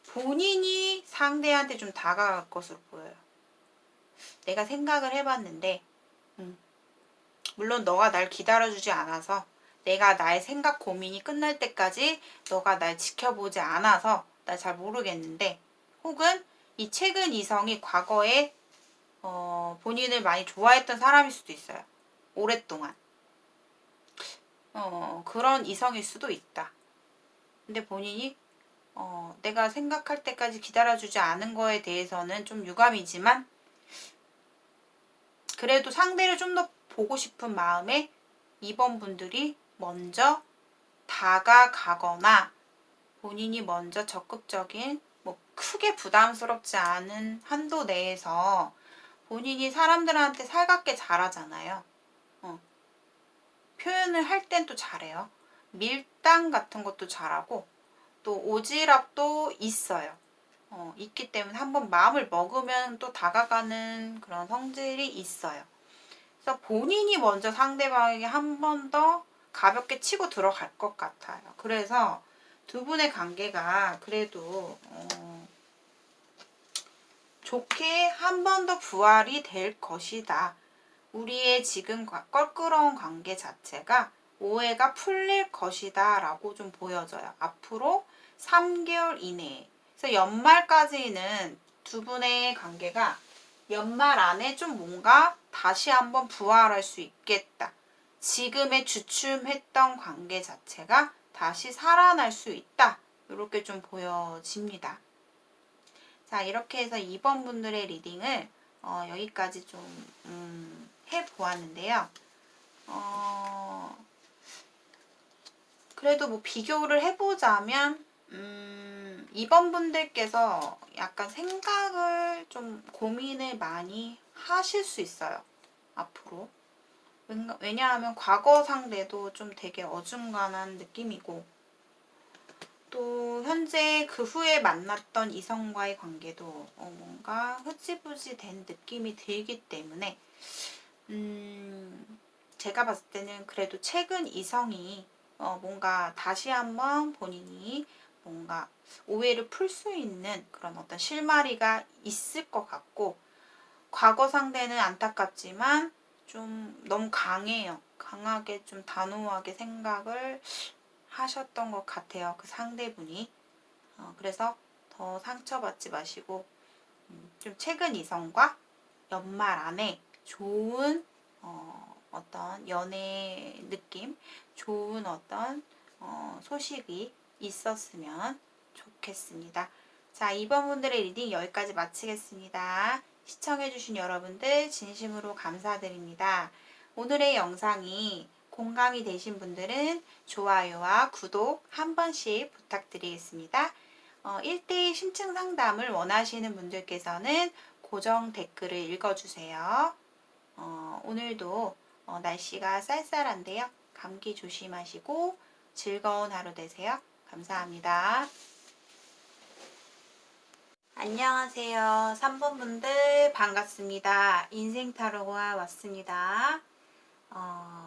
Speaker 1: 본인이 상대한테 좀 다가갈 것으로 보여요. 내가 생각을 해봤는데 물론 너가 날 기다려주지 않아서 내가 나의 생각 고민이 끝날 때까지 너가 날 지켜보지 않아서 나 잘 모르겠는데 혹은 이 최근 이성이 과거에 본인을 많이 좋아했던 사람일 수도 있어요. 오랫동안. 그런 이성일 수도 있다. 근데 본인이 내가 생각할 때까지 기다려주지 않은 거에 대해서는 좀 유감이지만 그래도 상대를 좀 더 보고 싶은 마음에 2번 분들이 먼저 다가가거나 본인이 먼저 적극적인 뭐 크게 부담스럽지 않은 한도 내에서 본인이 사람들한테 살갑게 잘하잖아요. 표현을 할 땐 또 잘해요. 밀당 같은 것도 잘하고 또 오지랖도 있어요. 있기 때문에 한번 마음을 먹으면 또 다가가는 그런 성질이 있어요. 그래서 본인이 먼저 상대방에게 한 번 더 가볍게 치고 들어갈 것 같아요. 그래서 두 분의 관계가 그래도 좋게 한 번 더 부활이 될 것이다. 우리의 지금 껄끄러운 관계 자체가 오해가 풀릴 것이다 라고 좀 보여져요. 앞으로 3개월 이내에. 그래서 연말까지는 두 분의 관계가 연말 안에 좀 뭔가 다시 한번 부활할 수 있겠다. 지금의 주춤했던 관계 자체가 다시 살아날 수 있다. 이렇게 좀 보여집니다. 자, 이렇게 해서 2번 분들의 리딩을 여기까지 좀 해보았는데요. 그래도 뭐 비교를 해보자면 2번 분들께서 약간 생각을 좀 고민을 많이 하실 수 있어요. 앞으로. 왜냐하면 과거 상대도 좀 되게 어중간한 느낌이고 또 현재 그 후에 만났던 이성과의 관계도 뭔가 흐지부지 된 느낌이 들기 때문에 제가 봤을 때는 그래도 최근 이성이 뭔가 다시 한번 본인이 뭔가 오해를 풀 수 있는 그런 어떤 실마리가 있을 것 같고 과거 상대는 안타깝지만 좀 너무 강해요. 강하게 좀 단호하게 생각을 하셨던 것 같아요. 그 상대분이. 그래서 더 상처받지 마시고 좀 최근 이성과 연말 안에 좋은 어떤 연애 느낌, 좋은 어떤 소식이 있었으면 좋겠습니다. 자, 2번 분들의 리딩 여기까지 마치겠습니다. 시청해주신 여러분들 진심으로 감사드립니다. 오늘의 영상이 공감이 되신 분들은 좋아요와 구독 한 번씩 부탁드리겠습니다. 1대1 심층 상담을 원하시는 분들께서는 고정 댓글을 읽어주세요. 오늘도 날씨가 쌀쌀한데요. 감기 조심하시고 즐거운 하루 되세요. 감사합니다. 안녕하세요. 3번 분들 반갑습니다. 인생 타로가 왔습니다.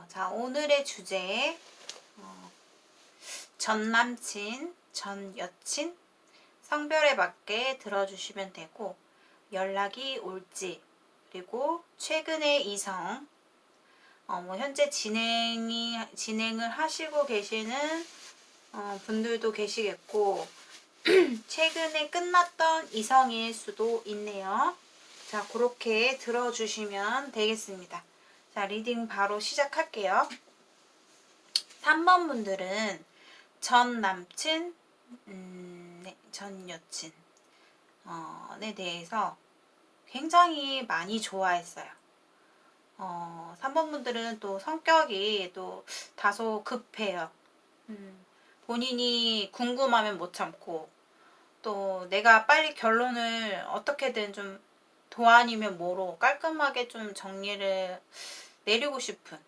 Speaker 1: 자, 오늘의 주제 전 남친, 전 여친 성별에 맞게 들어주시면 되고 연락이 올지 그리고 최근의 이성 뭐 현재 진행을 하시고 계시는 분들도 계시겠고 최근에 끝났던 이성일 수도 있네요. 자, 그렇게 들어주시면 되겠습니다. 자, 리딩 바로 시작할게요. 3번 분들은 전 남친, 네, 전 여친 에 대해서 굉장히 많이 좋아했어요. 3번 분들은 또 성격이 또 다소 급해요. 본인이 궁금하면 못 참고 또 내가 빨리 결론을 어떻게든 좀 도 아니면 뭐로 깔끔하게 좀 정리를 내리고 싶은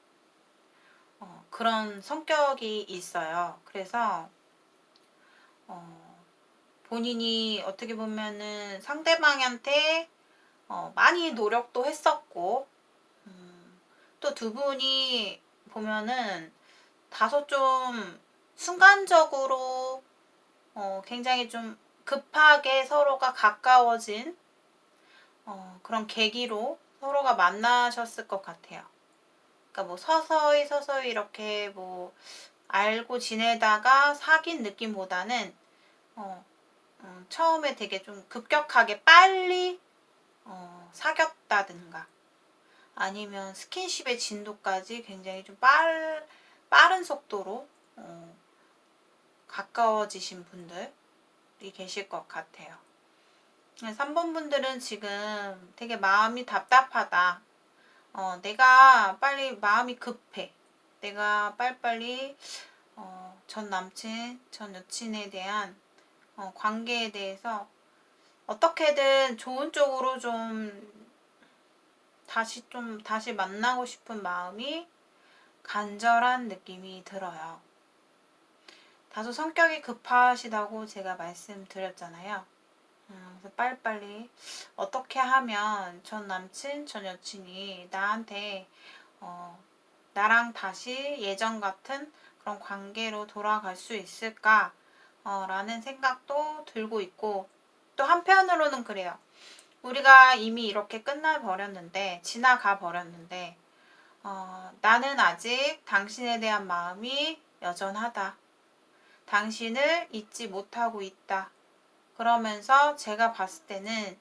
Speaker 1: 그런 성격이 있어요. 그래서 본인이 어떻게 보면은 상대방한테 많이 노력도 했었고, 또 두 분이 보면은 다소 좀 순간적으로 굉장히 좀 급하게 서로가 가까워진 그런 계기로 서로가 만나셨을 것 같아요. 그러니까 뭐 서서히 서서히 이렇게 뭐 알고 지내다가 사귄 느낌보다는 처음에 되게 좀 급격하게 빨리 사귀었다든가 아니면 스킨십의 진도까지 굉장히 좀 빠른 속도로 가까워지신 분들이 계실 것 같아요. 3번 분들은 지금 되게 마음이 답답하다. 내가 빨리 마음이 급해. 내가 빨리빨리 전 남친, 전 여친에 대한 관계에 대해서 어떻게든 좋은 쪽으로 다시 만나고 싶은 마음이 간절한 느낌이 들어요. 다소 성격이 급하시다고 제가 말씀드렸잖아요. 그래서 빨리빨리 어떻게 하면 전 남친, 전 여친이 나한테 나랑 다시 예전 같은 그런 관계로 돌아갈 수 있을까? 라는 생각도 들고 있고, 또 한편으로는 그래요. 우리가 이미 이렇게 지나가 버렸는데, 나는 아직 당신에 대한 마음이 여전하다. 당신을 잊지 못하고 있다. 그러면서 제가 봤을 때는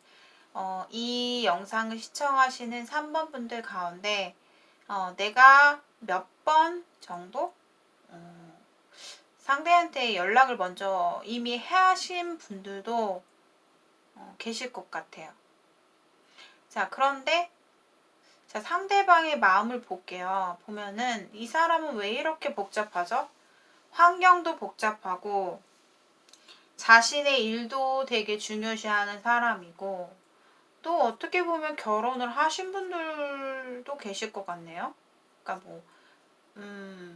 Speaker 1: 이 영상을 시청하시는 3번 분들 가운데 내가 몇 번 정도 상대한테 연락을 먼저 이미 해하신 분들도 계실 것 같아요. 자, 그런데 자, 상대방의 마음을 볼게요. 보면은 이 사람은 왜 이렇게 복잡하죠? 환경도 복잡하고 자신의 일도 되게 중요시하는 사람이고 또 어떻게 보면 결혼을 하신 분들도 계실 것 같네요. 그러니까 뭐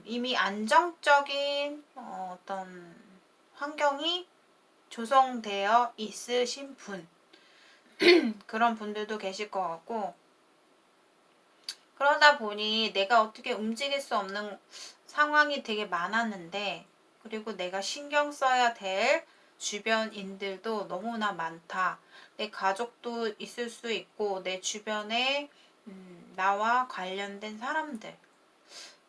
Speaker 1: 이미 안정적인 어떤 환경이 조성되어 있으신 분 그런 분들도 계실 것 같고 그러다 보니 내가 어떻게 움직일 수 없는 상황이 되게 많았는데 그리고 내가 신경 써야 될 주변인들도 너무나 많다. 내 가족도 있을 수 있고 내 주변에 나와 관련된 사람들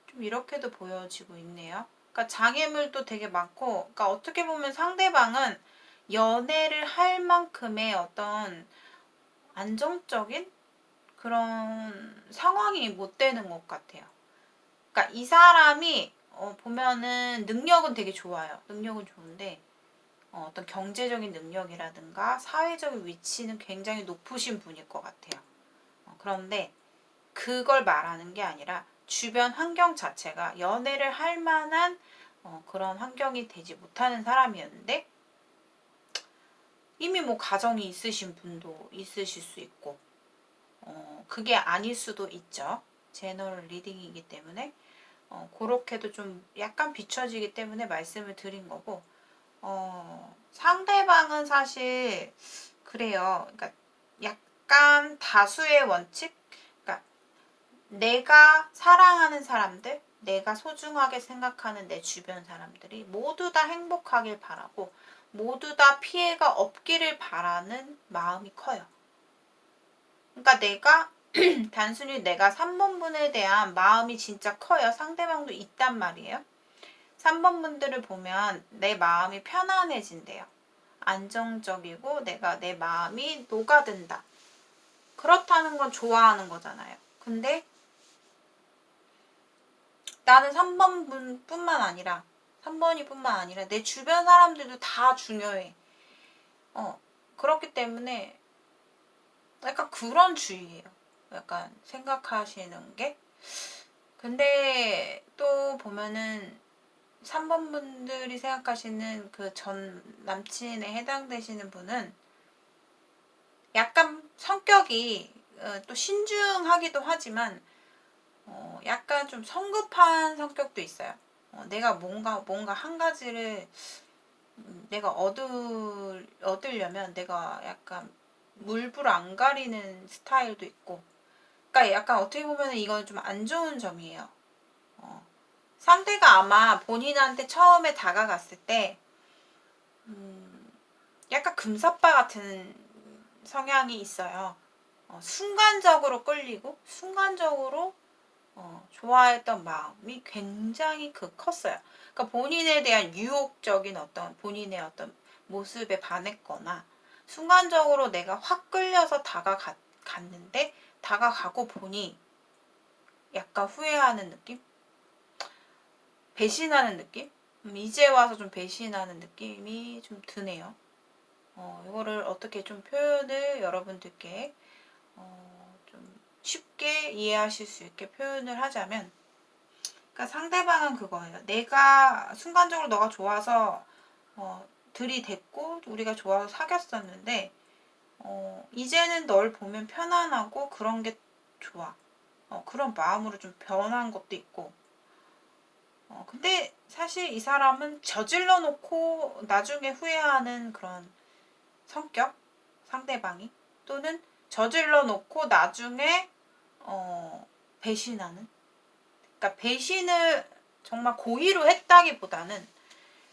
Speaker 1: 좀 이렇게도 보여지고 있네요. 그러니까 장애물도 되게 많고 그러니까 어떻게 보면 상대방은 연애를 할 만큼의 어떤 안정적인 그런 상황이 못 되는 것 같아요. 그러니까 이 사람이 보면은 능력은 되게 좋아요. 능력은 좋은데 어떤 경제적인 능력이라든가 사회적인 위치는 굉장히 높으신 분일 것 같아요. 그런데 그걸 말하는 게 아니라 주변 환경 자체가 연애를 할 만한 그런 환경이 되지 못하는 사람이었는데 이미 뭐 가정이 있으신 분도 있으실 수 있고 그게 아닐 수도 있죠. 제너럴 리딩이기 때문에 그렇게도 좀 약간 비춰지기 때문에 말씀을 드린 거고 상대방은 사실 그래요. 그러니까 약간 다수의 원칙? 그러니까 내가 사랑하는 사람들, 내가 소중하게 생각하는 내 주변 사람들이 모두 다 행복하길 바라고 모두 다 피해가 없기를 바라는 마음이 커요. 그러니까 단순히 내가 3번 분에 대한 마음이 진짜 커요. 상대방도 있단 말이에요. 3번 분들을 보면 내 마음이 편안해진대요. 안정적이고 내 마음이 녹아든다. 그렇다는 건 좋아하는 거잖아요. 근데 나는 3번 뿐만 아니라 3번이 뿐만 아니라 내 주변 사람들도 다 중요해. 그렇기 때문에 약간 그런 주의예요. 약간 생각하시는 게. 근데 또 보면은 3번 분들이 생각하시는 그 전 남친에 해당되시는 분은 약간 성격이 또 신중하기도 하지만 약간 좀 성급한 성격도 있어요. 내가 뭔가 한 가지를 내가 얻으려면 내가 약간 물불 안 가리는 스타일도 있고, 그러니까 약간 어떻게 보면 이건 좀 안 좋은 점이에요. 상대가 아마 본인한테 처음에 다가갔을 때 약간 금사빠 같은 성향이 있어요. 순간적으로 끌리고 순간적으로 좋아했던 마음이 굉장히 컸어요. 그러니까 본인에 대한 유혹적인 어떤 본인의 어떤 모습에 반했거나 순간적으로 내가 확 끌려서 다가갔는데 다가가고 보니 약간 후회하는 느낌? 배신하는 느낌? 이제 와서 좀 배신하는 느낌이 좀 드네요. 이거를 어떻게 좀 표현을 여러분들께 좀 쉽게 이해하실 수 있게 표현을 하자면, 그러니까 상대방은 그거예요. 내가 순간적으로 너가 좋아서 들이댔고 우리가 좋아서 사귀었었는데 이제는 널 보면 편안하고 그런 게 좋아. 그런 마음으로 좀 변한 것도 있고. 근데 사실 이 사람은 저질러 놓고 나중에 후회하는 그런 성격? 상대방이? 또는 저질러 놓고 나중에 배신하는? 그러니까 배신을 정말 고의로 했다기보다는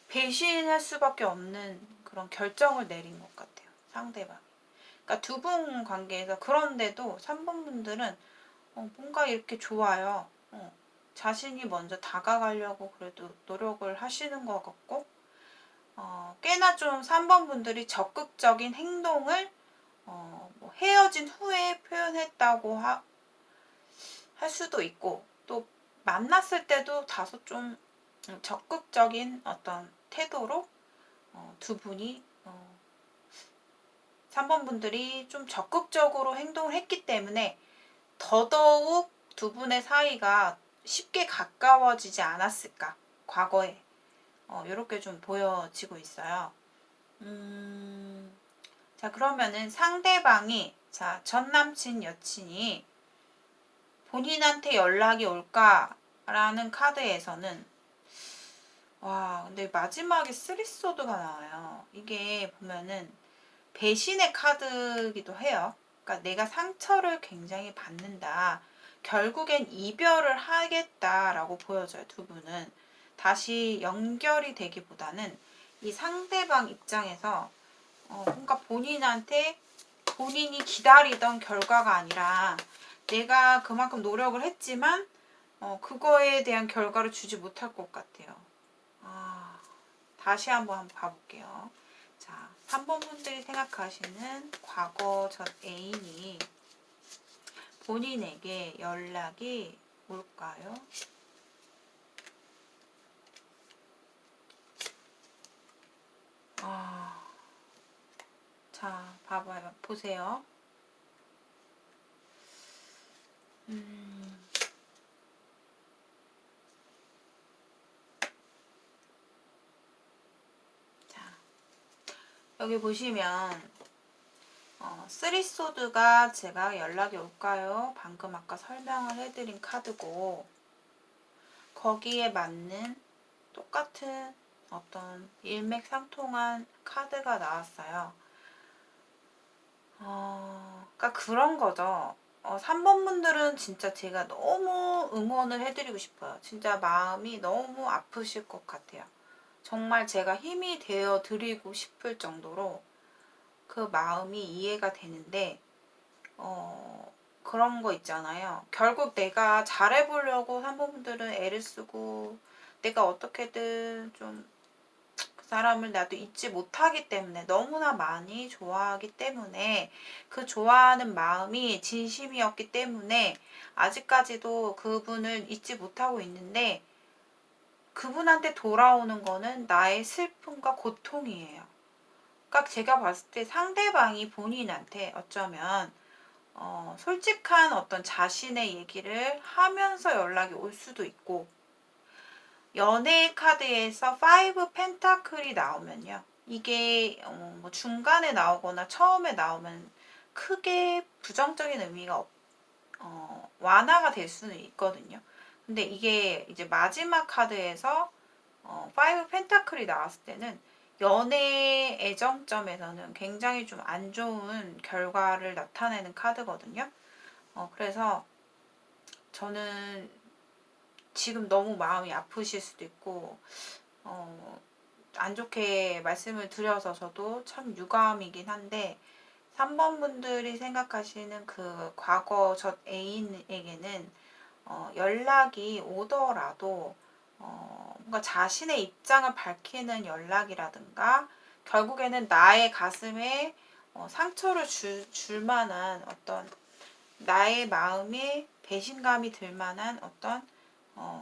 Speaker 1: 배신할 수밖에 없는 그런 결정을 내린 것 같아요. 상대방이. 그러니까 두 분 관계에서. 그런데도 3번 분들은 뭔가 이렇게 좋아요. 자신이 먼저 다가가려고 그래도 노력을 하시는 것 같고, 꽤나 좀 3번 분들이 적극적인 행동을 뭐 헤어진 후에 표현했다고 할 수도 있고, 또 만났을 때도 다소 좀 적극적인 어떤 태도로 두 분이 3번 분들이 좀 적극적으로 행동을 했기 때문에 더더욱 두 분의 사이가 쉽게 가까워지지 않았을까, 과거에. 이렇게 좀 보여지고 있어요. 자, 그러면은 상대방이, 자, 전 남친 여친이 본인한테 연락이 올까라는 카드에서는, 와, 근데 마지막에 쓰리소드가 나와요. 이게 보면은 배신의 카드기도 해요. 그러니까 내가 상처를 굉장히 받는다. 결국엔 이별을 하겠다라고 보여져요, 두 분은. 다시 연결이 되기보다는 이 상대방 입장에서 뭔가 본인한테 본인이 기다리던 결과가 아니라 내가 그만큼 노력을 했지만 그거에 대한 결과를 주지 못할 것 같아요. 다시 한번 봐볼게요. 자, 3번 분들이 생각하시는 과거 전 애인이 본인에게 연락이 올까요? 자, 봐봐요. 보세요. 자, 여기 보시면 쓰리소드가 제가 연락이 올까요? 방금 아까 설명을 해드린 카드고, 거기에 맞는 똑같은 어떤 일맥상통한 카드가 나왔어요. 그러니까 그런 거죠. 3번 분들은 진짜 제가 너무 응원을 해드리고 싶어요. 진짜 마음이 너무 아프실 것 같아요. 정말 제가 힘이 되어 드리고 싶을 정도로 그 마음이 이해가 되는데, 그런 거 있잖아요. 결국 내가 잘해보려고 3번 분들은 애를 쓰고 내가 어떻게든 좀 그 사람을 나도 잊지 못하기 때문에, 너무나 많이 좋아하기 때문에, 그 좋아하는 마음이 진심이었기 때문에 아직까지도 그분을 잊지 못하고 있는데, 그분한테 돌아오는 거는 나의 슬픔과 고통이에요. 그러니까 제가 봤을 때 상대방이 본인한테 어쩌면 솔직한 어떤 자신의 얘기를 하면서 연락이 올 수도 있고, 연애의 카드에서 5 펜타클이 나오면요, 이게 뭐 중간에 나오거나 처음에 나오면 크게 부정적인 의미가 완화가 될 수는 있거든요. 근데 이게 이제 마지막 카드에서 5 펜타클이 나왔을 때는 연애 애정점에서는 굉장히 좀 안 좋은 결과를 나타내는 카드거든요. 그래서 저는 지금 너무 마음이 아프실 수도 있고 안 좋게 말씀을 드려서 저도 참 유감이긴 한데 3번 분들이 생각하시는 그 과거 첫 애인에게는 연락이 오더라도 뭔가 자신의 입장을 밝히는 연락이라든가 결국에는 나의 가슴에 상처를 줄 만한 어떤 나의 마음에 배신감이 들 만한 어떤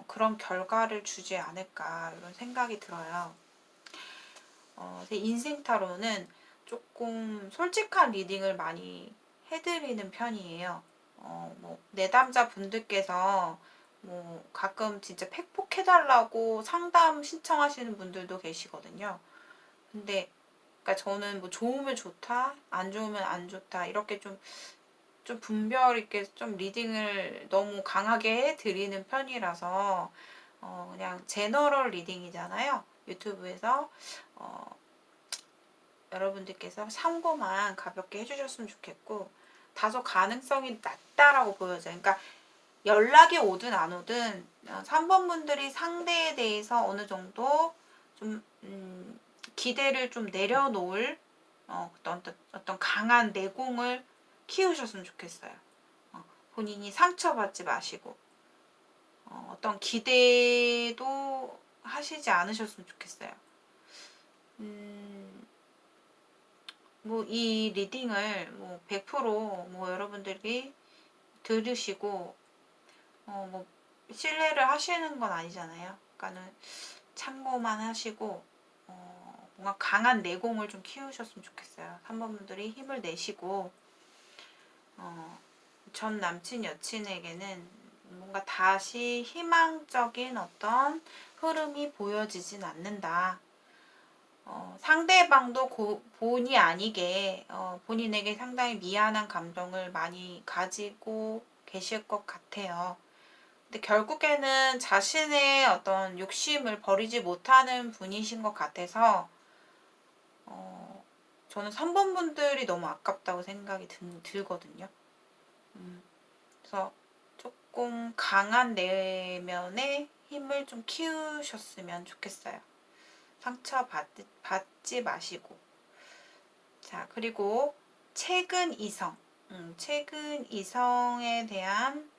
Speaker 1: 그런 결과를 주지 않을까 이런 생각이 들어요. 제 인생 타로는 조금 솔직한 리딩을 많이 해드리는 편이에요. 뭐 내담자 분들께서 뭐 가끔 진짜 팩폭해달라고 상담 신청하시는 분들도 계시거든요. 근데 그러니까 저는 뭐 좋으면 좋다, 안 좋으면 안 좋다 이렇게 좀 분별 있게 좀 리딩을 너무 강하게 해드리는 편이라서 그냥 제너럴 리딩이잖아요. 유튜브에서 여러분들께서 참고만 가볍게 해주셨으면 좋겠고 다소 가능성이 낮다라고 보여져요. 그러니까 연락이 오든 안 오든 3번 분들이 상대에 대해서 어느 정도 좀 기대를 좀 내려놓을 어떤 강한 내공을 키우셨으면 좋겠어요. 본인이 상처받지 마시고 어떤 기대도 하시지 않으셨으면 좋겠어요. 뭐 이 리딩을 뭐 100%뭐 여러분들이 들으시고 뭐 신뢰를 하시는 건 아니잖아요. 그러니까는 참고만 하시고 뭔가 강한 내공을 좀 키우셨으면 좋겠어요. 3번 분들이 힘을 내시고 전 남친 여친에게는 뭔가 다시 희망적인 어떤 흐름이 보여지진 않는다. 상대방도 본의 아니게 본인에게 상당히 미안한 감정을 많이 가지고 계실 것 같아요. 근데 결국에는 자신의 어떤 욕심을 버리지 못하는 분이신 것 같아서 저는 3번 분들이 너무 아깝다고 생각이 들거든요. 그래서 조금 강한 내면의 힘을 좀 키우셨으면 좋겠어요. 상처 받지 마시고. 자, 그리고 최근 이성. 최근 이성에 대한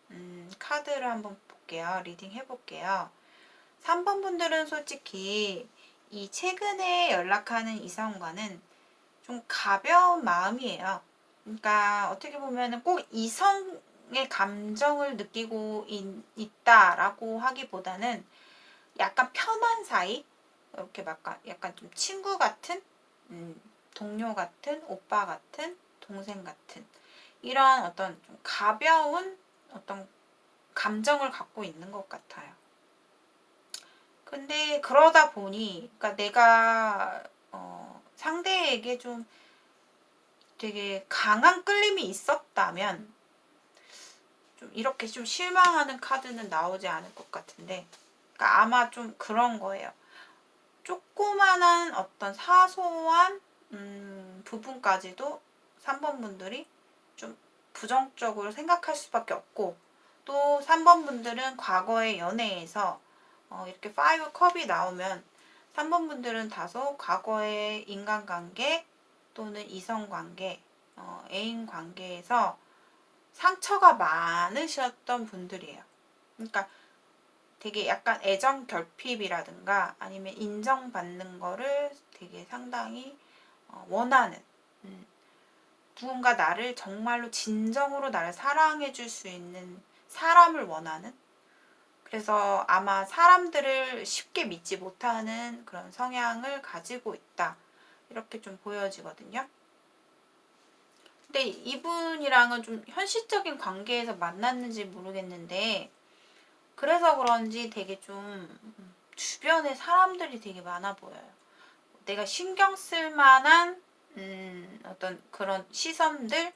Speaker 1: 카드를 한번 볼게요. 리딩 해볼게요. 3번 분들은 솔직히 이 최근에 연락하는 이성과는 좀 가벼운 마음이에요. 그러니까 어떻게 보면은 꼭 이성의 감정을 느끼고 있다라고 하기보다는 약간 편한 사이? 이렇게 약간 좀 친구 같은? 동료 같은? 오빠 같은? 동생 같은? 이런 어떤 좀 가벼운 어떤 감정을 갖고 있는 것 같아요. 근데 그러다 보니, 그러니까 내가 상대에게 좀 되게 강한 끌림이 있었다면 좀 이렇게 좀 실망하는 카드는 나오지 않을 것 같은데, 그러니까 아마 좀 그런 거예요. 조그만한 어떤 사소한 부분까지도 3번 분들이 좀 부정적으로 생각할 수밖에 없고, 또 3번 분들은 과거의 연애에서 이렇게 5 컵이 나오면 3번 분들은 다소 과거의 인간관계 또는 이성관계, 애인 관계에서 상처가 많으셨던 분들이에요. 그러니까 되게 약간 애정 결핍이라든가 아니면 인정받는 거를 되게 상당히 원하는 누군가 나를 정말로 진정으로 나를 사랑해 줄 수 있는 사람을 원하는, 그래서 아마 사람들을 쉽게 믿지 못하는 그런 성향을 가지고 있다. 이렇게 좀 보여지거든요. 근데 이분이랑은 좀 현실적인 관계에서 만났는지 모르겠는데, 그래서 그런지 되게 좀 주변에 사람들이 되게 많아 보여요. 내가 신경 쓸 만한 어떤 그런 시선들,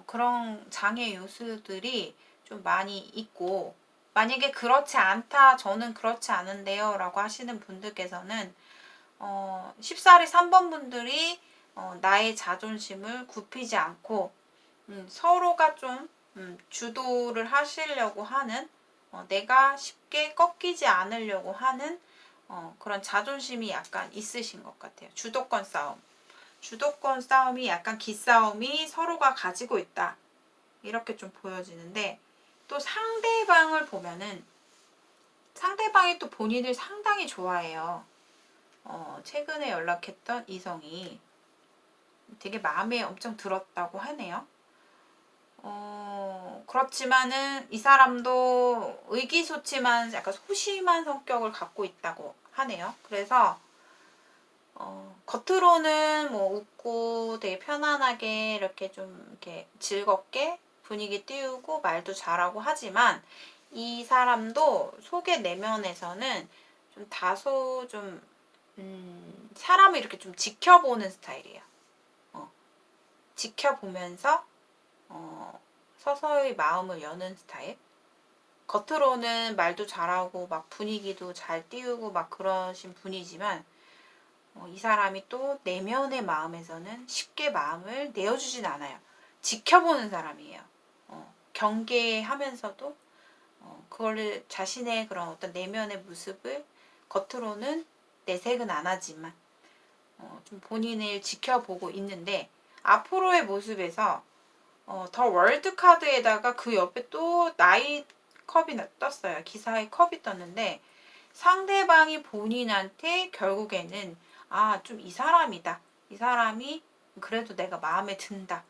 Speaker 1: 그런 장애 요소들이 좀 많이 있고, 만약에 그렇지 않다, 저는 그렇지 않은데요 라고 하시는 분들께서는 쉽사리 3번 분들이 나의 자존심을 굽히지 않고 서로가 좀 주도를 하시려고 하는, 내가 쉽게 꺾이지 않으려고 하는 그런 자존심이 약간 있으신 것 같아요. 주도권 싸움. 주도권 싸움이 약간 기싸움이 서로가 가지고 있다. 이렇게 좀 보여지는데, 또 상대방을 보면은 상대방이 또 본인을 상당히 좋아해요. 최근에 연락했던 이성이 되게 마음에 엄청 들었다고 하네요. 그렇지만은 이 사람도 의기소침한 약간 소심한 성격을 갖고 있다고 하네요. 그래서 겉으로는 뭐 웃고 되게 편안하게 이렇게 좀 이렇게 즐겁게 분위기 띄우고 말도 잘하고 하지만, 이 사람도 속의 내면에서는 좀 다소 좀 사람을 이렇게 좀 지켜보는 스타일이에요. 지켜보면서 서서히 마음을 여는 스타일. 겉으로는 말도 잘하고 막 분위기도 잘 띄우고 막 그러신 분이지만, 이 사람이 또 내면의 마음에서는 쉽게 마음을 내어주진 않아요. 지켜보는 사람이에요. 경계하면서도 그거를 자신의 그런 어떤 내면의 모습을 겉으로는 내색은 안 하지만 좀 본인을 지켜보고 있는데, 앞으로의 모습에서 더 월드 카드에다가 그 옆에 또 나이 컵이 떴어요. 기사의 컵이 떴는데, 상대방이 본인한테 결국에는 좀 이 사람이다. 이 사람이 그래도 내가 마음에 든다.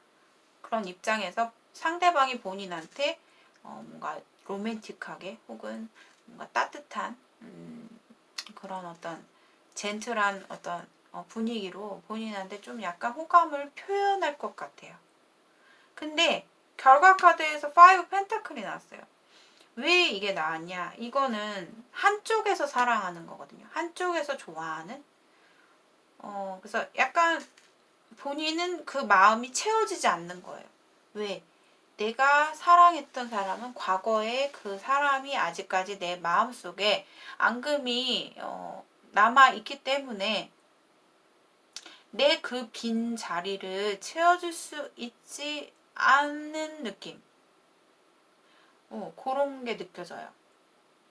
Speaker 1: 그런 입장에서 상대방이 본인한테 뭔가 로맨틱하게 혹은 뭔가 따뜻한 그런 어떤 젠틀한 어떤 분위기로 본인한테 좀 약간 호감을 표현할 것 같아요. 근데 결과 카드에서 5 펜타클이 나왔어요. 왜 이게 나왔냐? 이거는 한쪽에서 사랑하는 거거든요. 한쪽에서 좋아하는. 그래서 약간 본인은 그 마음이 채워지지 않는 거예요. 왜? 내가 사랑했던 사람은 과거에 그 사람이 아직까지 내 마음속에 앙금이 남아있기 때문에 내 그 빈 자리를 채워줄 수 있지 않는 느낌. 그런 게 느껴져요.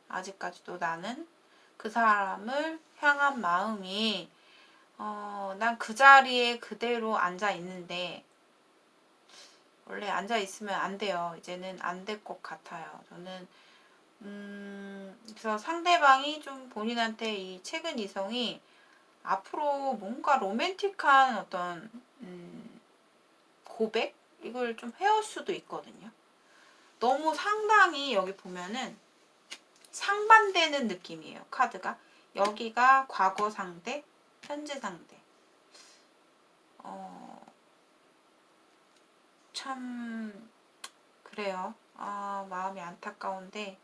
Speaker 1: 아직까지도 나는 그 사람을 향한 마음이 난 그 자리에 그대로 앉아 있는데, 원래 앉아 있으면 안 돼요. 이제는 안 될 것 같아요. 저는 그래서 상대방이 좀 본인한테 이 최근 이성이 앞으로 뭔가 로맨틱한 어떤 고백 이걸 좀 해올 수도 있거든요. 너무 상당히 여기 보면은 상반되는 느낌이에요. 카드가 여기가 과거 상대, 현재 상대. 참 그래요. 마음이 안타까운데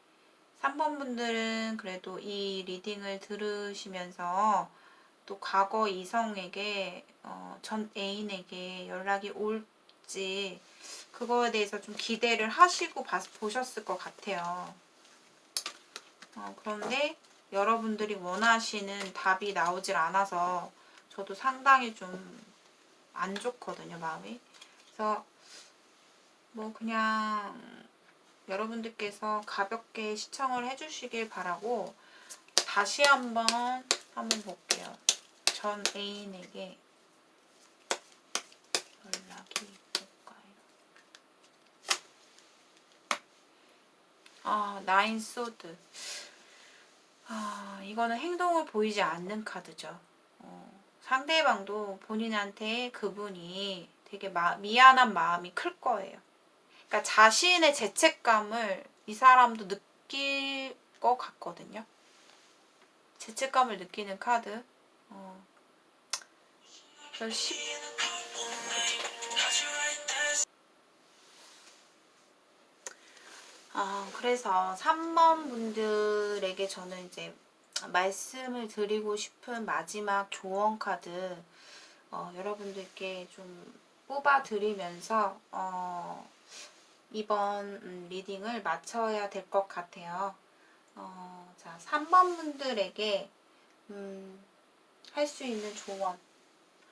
Speaker 1: 3번 분들은 그래도 이 리딩을 들으시면서 또 과거 이성에게 전 애인에게 연락이 올지 그거에 대해서 좀 기대를 하시고 보셨을 것 같아요. 그런데 여러분들이 원하시는 답이 나오질 않아서 저도 상당히 좀 안 좋거든요, 마음이. 그래서 뭐 그냥 여러분들께서 가볍게 시청을 해주시길 바라고, 다시 한번 볼게요. 전 애인에게 연락이 올까요? 나인 소드. 이거는 행동을 보이지 않는 카드죠. 상대방도 본인한테 그분이 되게 미안한 마음이 클 거예요. 그러니까 자신의 죄책감을 이 사람도 느낄 것 같거든요. 죄책감을 느끼는 카드. 그래서 3번 분들에게 저는 이제 말씀을 드리고 싶은 마지막 조언 카드, 여러분들께 좀 뽑아드리면서 이번 리딩을 마쳐야 될 것 같아요. 자, 3번 분들에게 할 수 있는 조언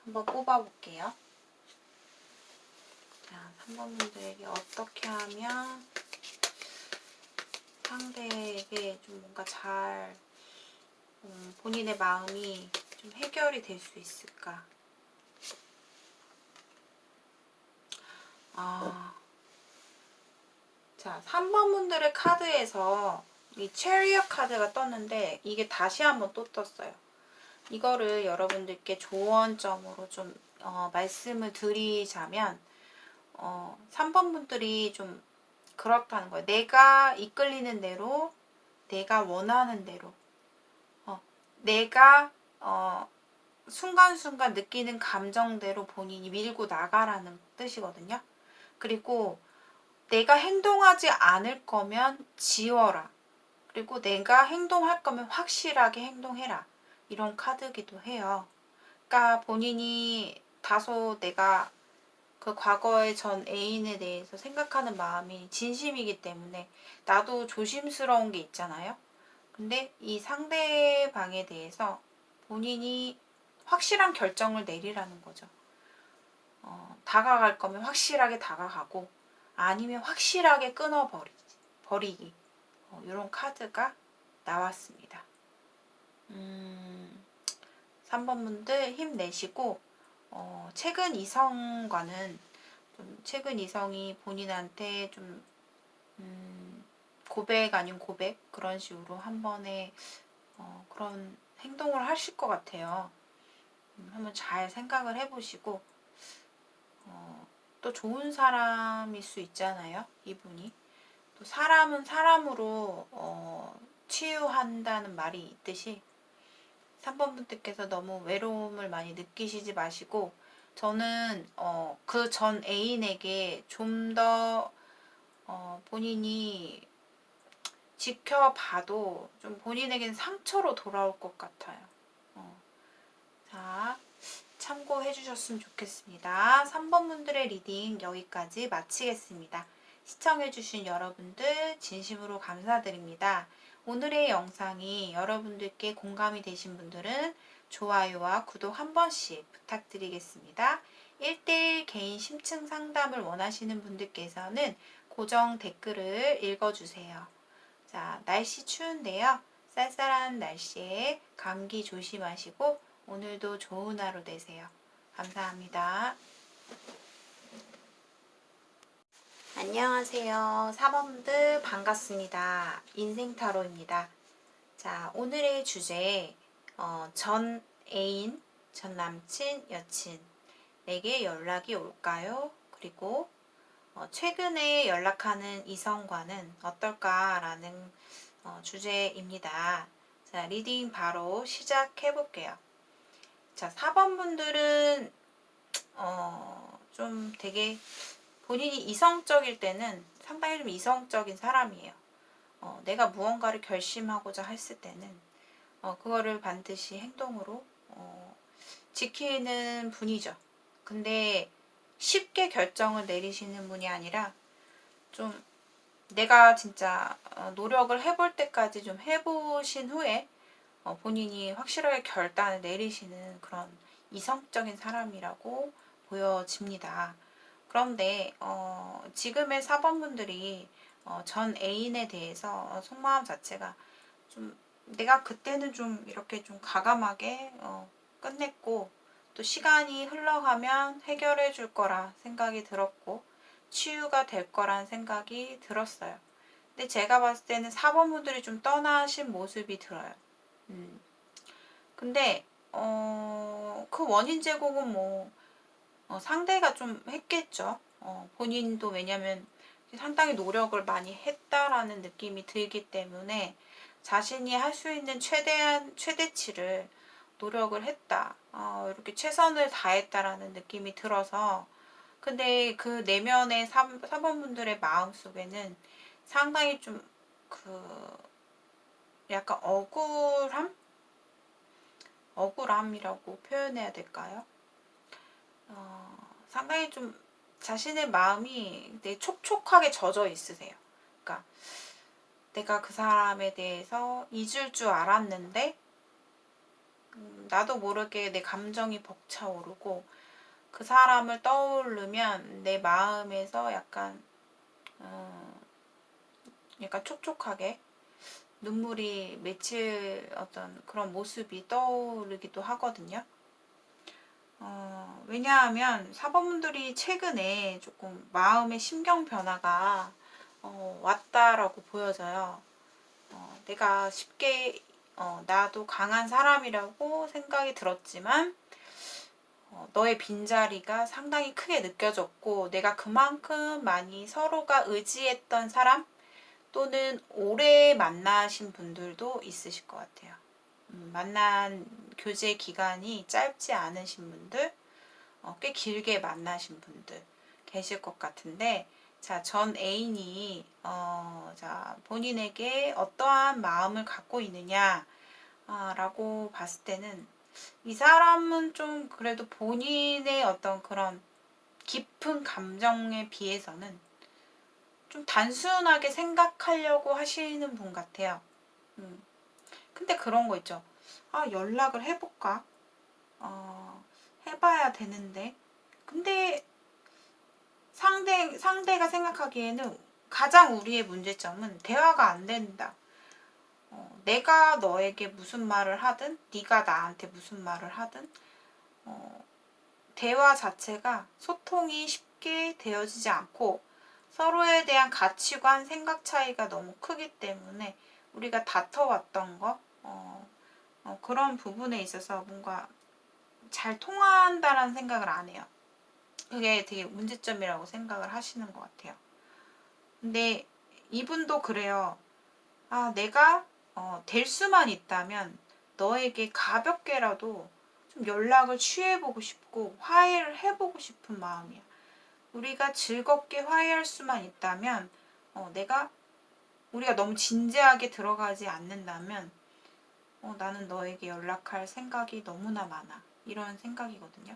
Speaker 1: 한번 뽑아볼게요. 자, 3번 분들에게 어떻게 하면 상대에게 좀 뭔가 잘 본인의 마음이 좀 해결이 될 수 있을까? 자, 3번 분들의 카드에서 이 체리엇 카드가 떴는데 이게 다시 한번 또 떴어요. 이거를 여러분들께 조언점으로 좀 말씀을 드리자면 3번 분들이 좀 그렇다는 거예요. 내가 이끌리는 대로, 내가 원하는 대로, 내가 순간순간 느끼는 감정대로 본인이 밀고 나가라는 뜻이거든요. 그리고 내가 행동하지 않을 거면 지워라. 그리고 내가 행동할 거면 확실하게 행동해라. 이런 카드기도 해요. 그러니까 본인이 다소 내가 그 과거의 전 애인에 대해서 생각하는 마음이 진심이기 때문에 나도 조심스러운 게 있잖아요. 근데 이 상대방에 대해서 본인이 확실한 결정을 내리라는 거죠. 다가갈 거면 확실하게 다가가고 아니면 확실하게 버리기. 이런 카드가 나왔습니다. 3번 분들 힘내시고 최근 이성과는 최근 이성이 본인한테 좀 고백 아닌 고백 그런 식으로 한 번에 그런 행동을 하실 것 같아요. 한번 잘 생각을 해보시고 또 좋은 사람일 수 있잖아요. 이분이 또 사람은 사람으로 치유한다는 말이 있듯이 3번 분들께서 너무 외로움을 많이 느끼시지 마시고 저는 그 전 애인에게 좀 더 본인이 지켜봐도 좀 본인에게는 상처로 돌아올 것 같아요. 자, 참고해 주셨으면 좋겠습니다. 3번 분들의 리딩 여기까지 마치겠습니다. 시청해 주신 여러분들 진심으로 감사드립니다. 오늘의 영상이 여러분들께 공감이 되신 분들은 좋아요와 구독 한 번씩 부탁드리겠습니다. 1대1 개인 심층 상담을 원하시는 분들께서는 고정 댓글을 읽어주세요. 자, 날씨 추운데요. 쌀쌀한 날씨에 감기 조심하시고 오늘도 좋은 하루 되세요. 감사합니다. 안녕하세요. 사범들 반갑습니다. 인생타로입니다. 자, 오늘의 주제 전 애인, 전 남친, 여친에게 연락이 올까요? 그리고 최근에 연락하는 이성과는 어떨까라는 주제입니다. 자, 리딩 바로 시작해 볼게요. 자, 4번 분들은 좀 되게 본인이 이성적일 때는 상당히 좀 이성적인 사람이에요. 내가 무언가를 결심하고자 했을 때는 그거를 반드시 행동으로 지키는 분이죠. 근데 쉽게 결정을 내리시는 분이 아니라 좀 내가 진짜 노력을 해볼 때까지 좀 해보신 후에 본인이 확실하게 결단을 내리시는 그런 이성적인 사람이라고 보여집니다. 그런데 지금의 사번분들이 전 애인에 대해서 속마음 자체가 좀 내가 그때는 좀 이렇게 좀 과감하게 끝냈고 또 시간이 흘러가면 해결해 줄 거라 생각이 들었고 치유가 될 거란 생각이 들었어요. 근데 제가 봤을 때는 사번분들이 좀 떠나신 모습이 들어요. 근데 그 원인 제공은 뭐 상대가 좀 했겠죠. 본인도 왜냐면 상당히 노력을 많이 했다라는 느낌이 들기 때문에 자신이 할 수 있는 최대치를 노력을 했다. 이렇게 최선을 다했다라는 느낌이 들어서 근데 그 내면의 사범분들의 마음속에는 상당히 좀 그 약간 억울함이라고 표현해야 될까요? 상당히 좀 자신의 마음이 되게 촉촉하게 젖어 있으세요. 그러니까 내가 그 사람에 대해서 잊을 줄 알았는데 나도 모르게 내 감정이 벅차오르고 그 사람을 떠오르면 내 마음에서 약간 촉촉하게 눈물이 맺힐 어떤 그런 모습이 떠오르기도 하거든요. 왜냐하면 사범분들이 최근에 조금 마음의 심경 변화가 왔다라고 보여져요. 내가 쉽게 나도 강한 사람이라고 생각이 들었지만 너의 빈자리가 상당히 크게 느껴졌고 내가 그만큼 많이 서로가 의지했던 사람 또는 오래 만나신 분들도 있으실 것 같아요. 만난 교제 기간이 짧지 않으신 분들, 꽤 길게 만나신 분들 계실 것 같은데, 자, 전 애인이, 자, 본인에게 어떠한 마음을 갖고 있느냐, 라고 봤을 때는, 이 사람은 좀 그래도 본인의 어떤 그런 깊은 감정에 비해서는 좀 단순하게 생각하려고 하시는 분 같아요. 근데 그런 거 있죠. 아, 연락을 해볼까? 해봐야 되는데. 근데 상대가 생각하기에는 가장 우리의 문제점은 대화가 안 된다. 내가 너에게 무슨 말을 하든, 네가 나한테 무슨 말을 하든, 대화 자체가 소통이 쉽게 되어지지 않고 서로에 대한 가치관, 생각 차이가 너무 크기 때문에 우리가 다퉈왔던 거, 그런 부분에 있어서 뭔가 잘 통한다라는 생각을 안 해요. 그게 되게 문제점이라고 생각을 하시는 것 같아요. 근데 이분도 그래요. 아, 내가 될 수만 있다면 너에게 가볍게라도 좀 연락을 취해보고 싶고 화해를 해보고 싶은 마음이야. 우리가 즐겁게 화해할 수만 있다면 우리가 너무 진지하게 들어가지 않는다면 나는 너에게 연락할 생각이 너무나 많아. 이런 생각이거든요.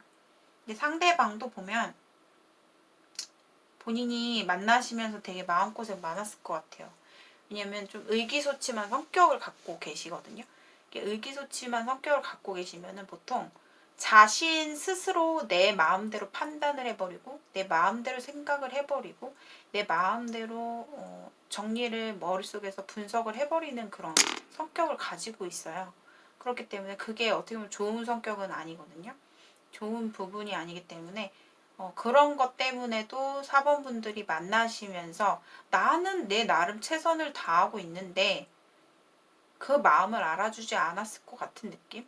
Speaker 1: 근데 상대방도 보면 본인이 만나시면서 되게 마음고생 많았을 것 같아요. 왜냐면 좀 의기소침한 성격을 갖고 계시거든요. 의기소침한 성격을 갖고 계시면은 보통 자신 스스로 내 마음대로 판단을 해버리고 내 마음대로 생각을 해버리고 내 마음대로 정리를 머릿속에서 분석을 해버리는 그런 성격을 가지고 있어요. 그렇기 때문에 그게 어떻게 보면 좋은 성격은 아니거든요. 좋은 부분이 아니기 때문에 그런 것 때문에도 사범분들이 만나시면서 나는 내 나름 최선을 다하고 있는데 그 마음을 알아주지 않았을 것 같은 느낌?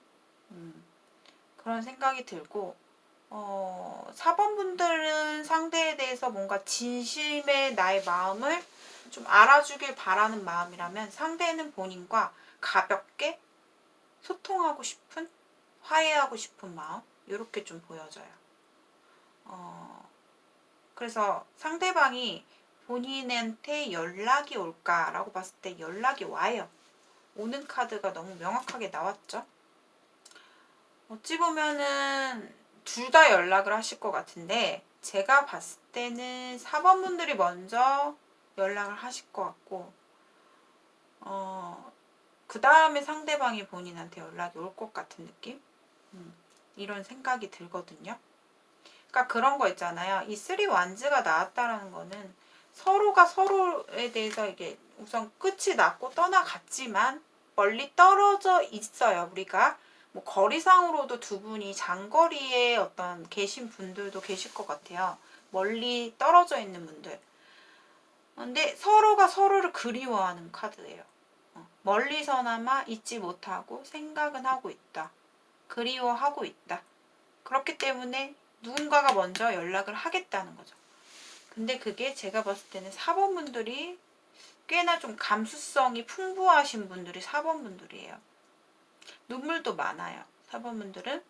Speaker 1: 그런 생각이 들고 사범분들은 상대에 대해서 뭔가 진심의 나의 마음을 좀 알아주길 바라는 마음이라면 상대는 본인과 가볍게 소통하고 싶은 화해하고 싶은 마음 이렇게 좀 보여져요. 그래서 상대방이 본인한테 연락이 올까라고 봤을 때 연락이 와요. 오는 카드가 너무 명확하게 나왔죠. 어찌 보면은 둘 다 연락을 하실 것 같은데 제가 봤을 때는 4번분들이 먼저 연락을 하실 것 같고 그 다음에 상대방이 본인한테 연락이 올 것 같은 느낌? 이런 생각이 들거든요. 그러니까 그런 거 있잖아요. 이 쓰리 완즈가 나왔다라는 거는 서로가 서로에 대해서 이게 우선 끝이 났고 떠나갔지만 멀리 떨어져 있어요. 우리가 뭐 거리상으로도 두 분이 장거리에 어떤 계신 분들도 계실 것 같아요. 멀리 떨어져 있는 분들. 근데 서로가 서로를 그리워하는 카드예요. 멀리서나마 잊지 못하고 생각은 하고 있다. 그리워하고 있다. 그렇기 때문에 누군가가 먼저 연락을 하겠다는 거죠. 근데 그게 제가 봤을 때는 4번분들이 꽤나 좀 감수성이 풍부하신 분들이 4번분들이에요. 눈물도 많아요. 4번분들은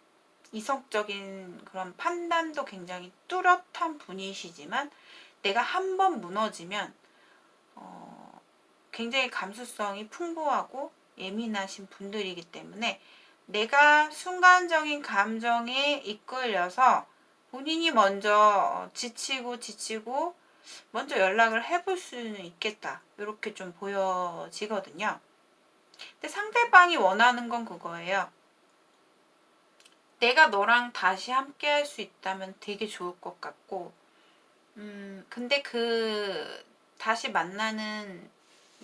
Speaker 1: 이성적인 그런 판단도 굉장히 뚜렷한 분이시지만 내가 한 번 무너지면 굉장히 감수성이 풍부하고 예민하신 분들이기 때문에 내가 순간적인 감정에 이끌려서 본인이 먼저 지치고 먼저 연락을 해볼 수는 있겠다. 이렇게 좀 보여지거든요. 근데 상대방이 원하는 건 그거예요. 내가 너랑 다시 함께 할 수 있다면 되게 좋을 것 같고, 근데 다시 만나는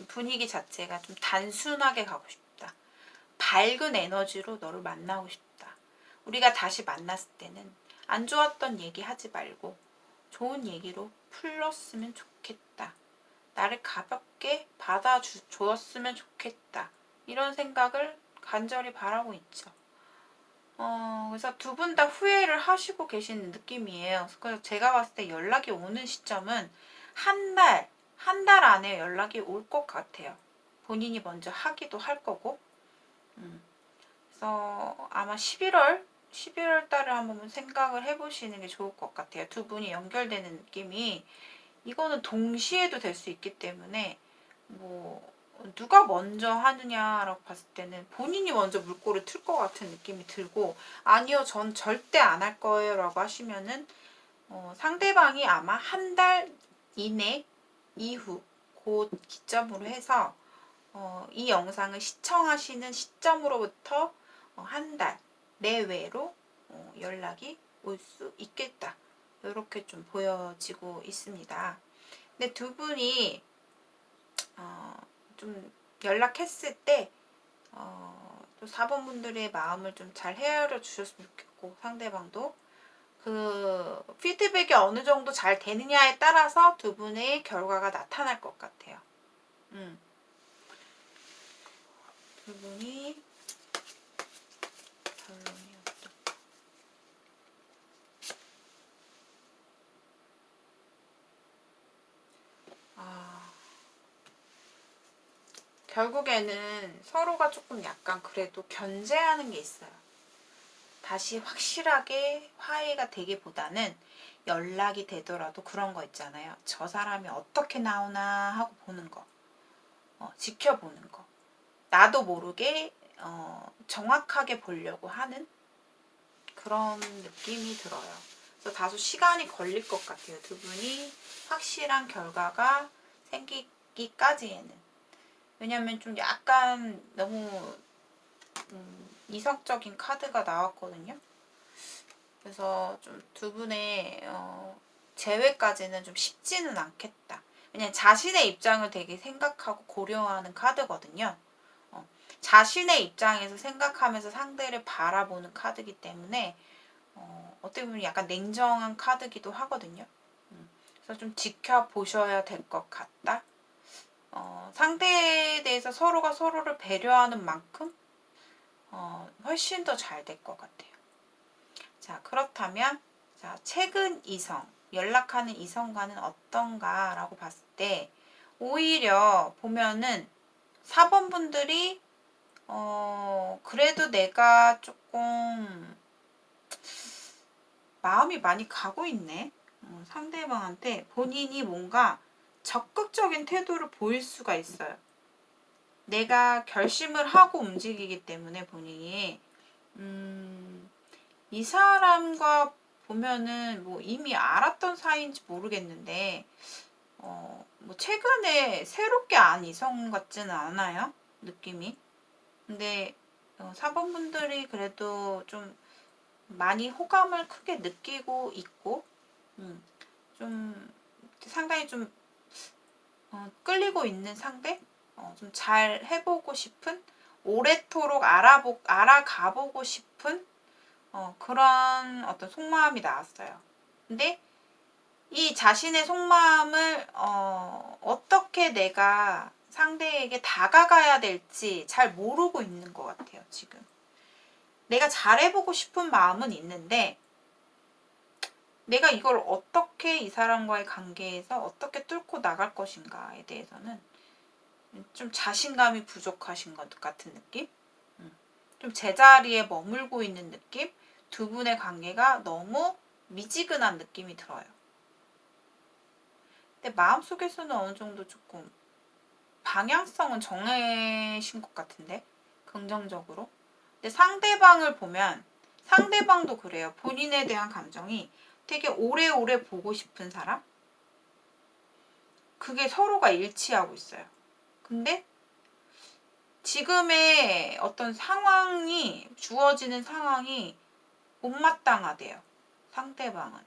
Speaker 1: 분위기 자체가 좀 단순하게 가고 싶다. 밝은 에너지로 너를 만나고 싶다. 우리가 다시 만났을 때는 안 좋았던 얘기 하지 말고 좋은 얘기로 풀었으면 좋겠다. 나를 가볍게 받아주었으면 좋겠다. 이런 생각을 간절히 바라고 있죠. 그래서 두 분 다 후회를 하시고 계신 느낌이에요. 그래서 제가 봤을 때 연락이 오는 시점은 한 달 안에 연락이 올 것 같아요. 본인이 먼저 하기도 할 거고. 그래서 아마 11월 달을 한번 생각을 해보시는 게 좋을 것 같아요. 두 분이 연결되는 느낌이 이거는 동시에도 될 수 있기 때문에 뭐 누가 먼저 하느냐라고 봤을 때는 본인이 먼저 물꼬를 틀 것 같은 느낌이 들고, 아니요 전 절대 안 할 거예요 라고 하시면은 상대방이 아마 한 달 이내 이후 그 기점으로 해서 이 영상을 시청하시는 시점으로부터 한 달 내외로 연락이 올 수 있겠다. 이렇게 좀 보여지고 있습니다. 근데 두 분이 좀 연락했을 때 또 4번 분들의 마음을 좀 잘 헤아려 주셨으면 좋겠고, 상대방도 그 피드백이 어느 정도 잘 되느냐에 따라서 두 분의 결과가 나타날 것 같아요. 두 분이 결론이었다. 결국에는 서로가 조금 약간 그래도 견제하는 게 있어요. 다시 확실하게 화해가 되기보다는 연락이 되더라도 그런 거 있잖아요. 저 사람이 어떻게 나오나 하고 보는 거. 지켜보는 거. 나도 모르게 정확하게 보려고 하는 그런 느낌이 들어요. 그래서 다소 시간이 걸릴 것 같아요. 두 분이 확실한 결과가 생기기까지에는. 왜냐면 좀 약간 너무 이성적인 카드가 나왔거든요. 그래서 좀 두 분의 재회까지는 좀 쉽지는 않겠다. 왜냐면 자신의 입장을 되게 생각하고 고려하는 카드거든요. 자신의 입장에서 생각하면서 상대를 바라보는 카드이기 때문에 어떻게 보면 약간 냉정한 카드기도 하거든요. 그래서 좀 지켜보셔야 될 것 같다. 상대에 대해서 서로가 서로를 배려하는 만큼 훨씬 더 잘 될 것 같아요. 자, 그렇다면 자, 최근 이성, 연락하는 이성과는 어떤가 라고 봤을 때 오히려 보면은 4번 분들이 그래도 내가 조금 마음이 많이 가고 있네. 상대방한테 본인이 뭔가 적극적인 태도를 보일 수가 있어요. 내가 결심을 하고 움직이기 때문에 본인이 이 사람과 보면은 뭐 이미 알았던 사이인지 모르겠는데 뭐 최근에 새롭게 안 이성 같지는 않아요. 느낌이. 근데 4번 분들이 그래도 좀 많이 호감을 크게 느끼고 있고 좀 상당히 좀 끌리고 있는 상대? 좀 잘 해보고 싶은? 오래도록 알아가보고 싶은? 그런 어떤 속마음이 나왔어요. 근데 이 자신의 속마음을 어떻게 내가 상대에게 다가가야 될지 잘 모르고 있는 것 같아요, 지금. 내가 잘해보고 싶은 마음은 있는데 내가 이걸 어떻게 이 사람과의 관계에서 어떻게 뚫고 나갈 것인가에 대해서는 좀 자신감이 부족하신 것 같은 느낌? 좀 제자리에 머물고 있는 느낌? 두 분의 관계가 너무 미지근한 느낌이 들어요. 근데 마음속에서는 어느 정도 조금 방향성은 정해신 것 같은데? 긍정적으로. 근데 상대방을 보면 상대방도 그래요. 본인에 대한 감정이 되게 오래오래 보고 싶은 사람? 그게 서로가 일치하고 있어요. 근데 지금의 어떤 상황이, 주어지는 상황이 못마땅하대요. 상대방은.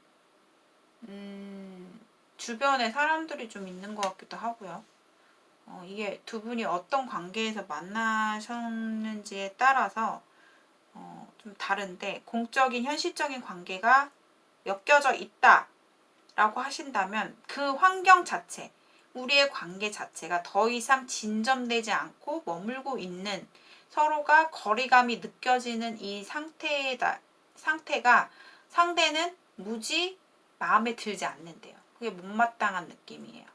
Speaker 1: 주변에 사람들이 좀 있는 것 같기도 하고요. 이게 두 분이 어떤 관계에서 만나셨는지에 따라서 좀 다른데, 공적인 현실적인 관계가 엮여져 있다라고 하신다면 그 환경 자체, 우리의 관계 자체가 더 이상 진전되지 않고 머물고 있는, 서로가 거리감이 느껴지는 이 상태가 상대는 무지 마음에 들지 않는데요. 그게 못마땅한 느낌이에요.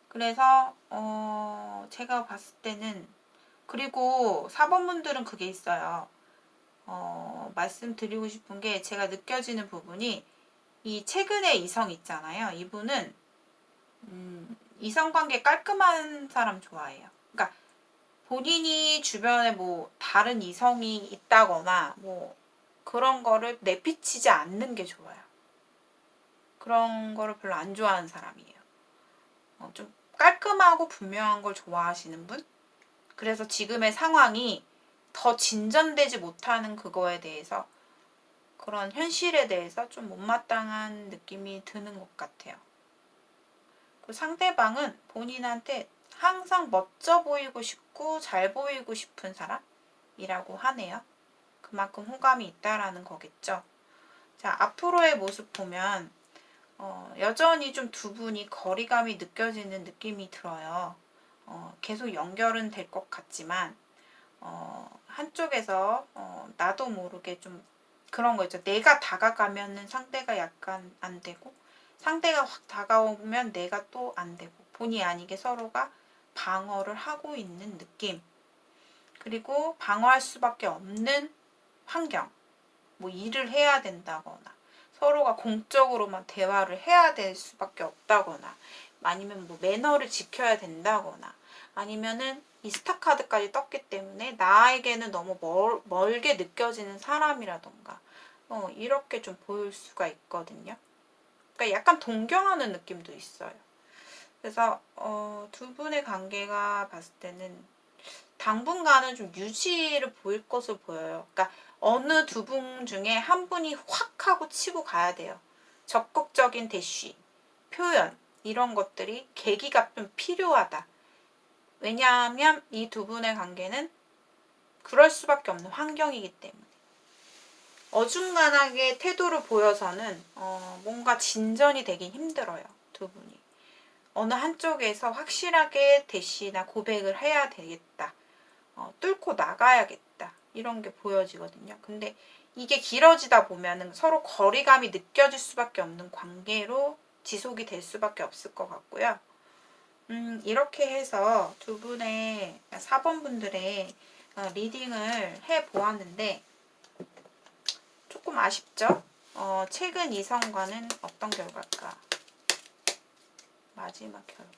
Speaker 1: 그래서 제가 봤을 때는, 그리고 사범분들은 그게 있어요. 말씀드리고 싶은 게, 제가 느껴지는 부분이, 이 최근에 이성 있잖아요. 이분은 이성관계 깔끔한 사람 좋아해요. 그러니까 본인이 주변에 뭐 다른 이성이 있다거나 뭐 그런 거를 내비치지 않는 게 좋아요. 그런 거를 별로 안 좋아하는 사람이에요. 좀 깔끔하고 분명한 걸 좋아하시는 분? 그래서 지금의 상황이 더 진전되지 못하는 그거에 대해서, 그런 현실에 대해서 좀 못마땅한 느낌이 드는 것 같아요. 그 상대방은 본인한테 항상 멋져 보이고 싶고 잘 보이고 싶은 사람이라고 하네요. 그만큼 호감이 있다라는 거겠죠. 자, 앞으로의 모습 보면 여전히 좀 두 분이 거리감이 느껴지는 느낌이 들어요. 계속 연결은 될 것 같지만 한쪽에서 나도 모르게 좀 그런 거 있죠. 내가 다가가면은 상대가 약간 안 되고, 상대가 확 다가오면 내가 또 안 되고, 본의 아니게 서로가 방어를 하고 있는 느낌. 그리고 방어할 수밖에 없는 환경. 뭐 일을 해야 된다거나, 서로가 공적으로만 대화를 해야 될 수밖에 없다거나, 아니면 뭐 매너를 지켜야 된다거나, 아니면은 이 스타카드까지 떴기 때문에 나에게는 너무 멀게 느껴지는 사람이라던가, 이렇게 좀 보일 수가 있거든요. 그러니까 약간 동경하는 느낌도 있어요. 그래서 두 분의 관계가 봤을 때는 당분간은 좀 유지를 보일 것으로 보여요. 그러니까 어느 두 분 중에 한 분이 확 하고 치고 가야 돼요. 적극적인 대쉬, 표현, 이런 것들이 계기가 좀 필요하다. 왜냐하면 이 두 분의 관계는 그럴 수밖에 없는 환경이기 때문에. 어중간하게 태도를 보여서는 뭔가 진전이 되긴 힘들어요. 두 분이. 어느 한쪽에서 확실하게 대시나 고백을 해야 되겠다. 뚫고 나가야겠다. 이런 게 보여지거든요. 근데 이게 길어지다 보면은 서로 거리감이 느껴질 수밖에 없는 관계로 지속이 될 수밖에 없을 것 같고요. 이렇게 해서 두 분의 4번 분들의 리딩을 해 보았는데 조금 아쉽죠? 최근 이성과는 어떤 결과일까? 마지막 결과.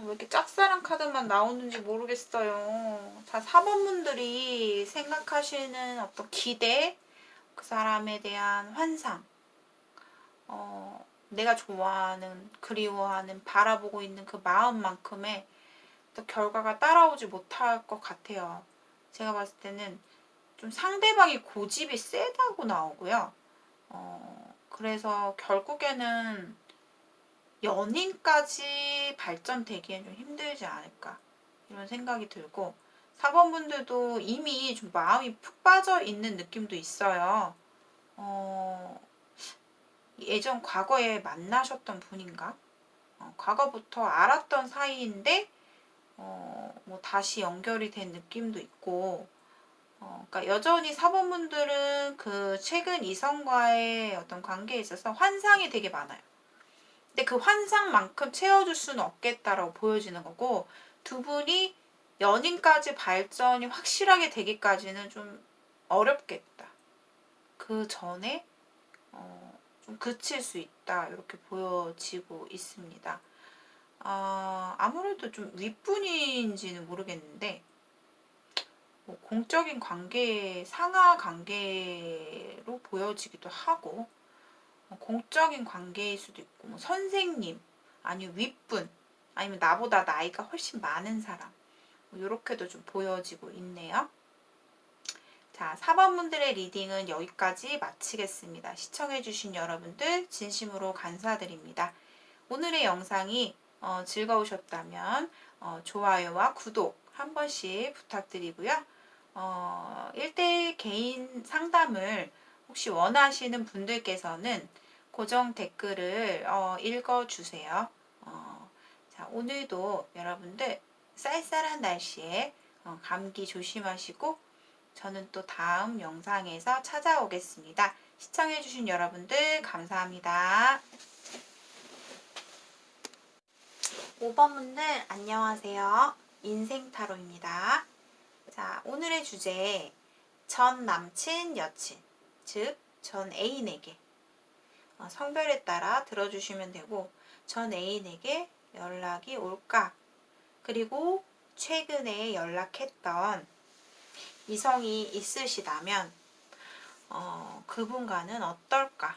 Speaker 1: 왜 이렇게 짝사랑 카드만 나오는지 모르겠어요. 자, 4번 분들이 생각하시는 어떤 기대, 그 사람에 대한 환상, 내가 좋아하는, 그리워하는, 바라보고 있는 그 마음만큼의 또 결과가 따라오지 못할 것 같아요. 제가 봤을 때는 좀 상대방이 고집이 세다고 나오고요. 그래서 결국에는 연인까지 발전되기엔 좀 힘들지 않을까 이런 생각이 들고, 4번 분들도 이미 좀 마음이 푹 빠져 있는 느낌도 있어요. 예전 과거에 만나셨던 분인가? 과거부터 알았던 사이인데 뭐 다시 연결이 된 느낌도 있고, 그러니까 여전히 4번 분들은 그 최근 이성과의 어떤 관계에 있어서 환상이 되게 많아요. 근데 그 환상만큼 채워줄 수는 없겠다라고 보여지는 거고, 두 분이 연인까지 발전이 확실하게 되기까지는 좀 어렵겠다. 그 전에 좀 그칠 수 있다. 이렇게 보여지고 있습니다. 아무래도 좀 윗분인지는 모르겠는데, 뭐 공적인 관계, 상하 관계로 보여지기도 하고, 공적인 관계일 수도 있고, 뭐 선생님, 아니면 윗분, 아니면 나보다 나이가 훨씬 많은 사람, 뭐 이렇게도 좀 보여지고 있네요. 자, 4번분들의 리딩은 여기까지 마치겠습니다. 시청해주신 여러분들 진심으로 감사드립니다. 오늘의 영상이 즐거우셨다면 좋아요와 구독 한 번씩 부탁드리고요. 1대1 개인 상담을 혹시 원하시는 분들께서는 고정 댓글을 읽어주세요. 자, 오늘도 여러분들 쌀쌀한 날씨에 감기 조심하시고 저는 또 다음 영상에서 찾아오겠습니다. 시청해주신 여러분들 감사합니다. 5번분들 안녕하세요. 인생타로입니다. 자, 오늘의 주제 전 남친 여친, 즉 전 애인에게 성별에 따라 들어주시면 되고, 전 애인에게 연락이 올까? 그리고 최근에 연락했던 이성이 있으시다면 그분과는 어떨까?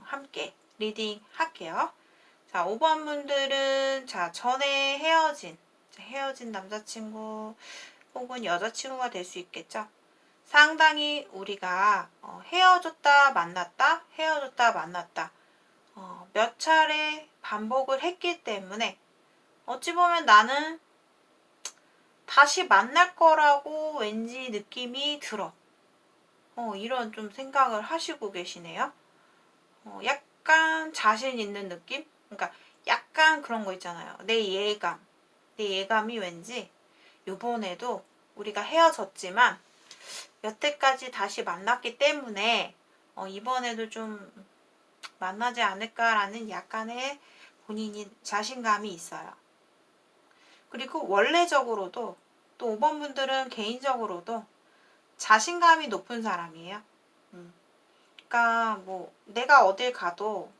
Speaker 1: 함께 리딩 할게요. 자, 5번 분들은 전에 헤어진 남자친구 혹은 여자친구가 될 수 있겠죠. 상당히 우리가 헤어졌다 만났다 몇 차례 반복을 했기 때문에 어찌 보면 나는 다시 만날 거라고 왠지 느낌이 들어. 이런 좀 생각을 하시고 계시네요. 약간 자신 있는 느낌? 그러니까 약간 그런 거 있잖아요. 내 예감이 왠지 요번에도 우리가 헤어졌지만 여태까지 다시 만났기 때문에 이번에도 좀 만나지 않을까라는 약간의 본인이 자신감이 있어요. 그리고 원래적으로도 또 5번 분들은 개인적으로도 자신감이 높은 사람이에요. 그러니까 뭐 내가 어딜 가도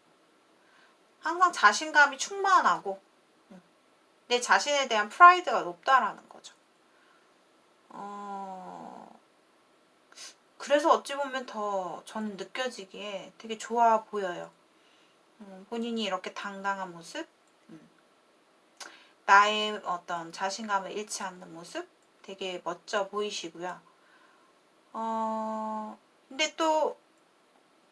Speaker 1: 항상 자신감이 충만하고 내 자신에 대한 프라이드가 높다라는 거죠. 그래서 어찌 보면 더 저는 느껴지기에 되게 좋아 보여요. 본인이 이렇게 당당한 모습, 나의 어떤 자신감을 잃지 않는 모습 되게 멋져 보이시고요. 근데 또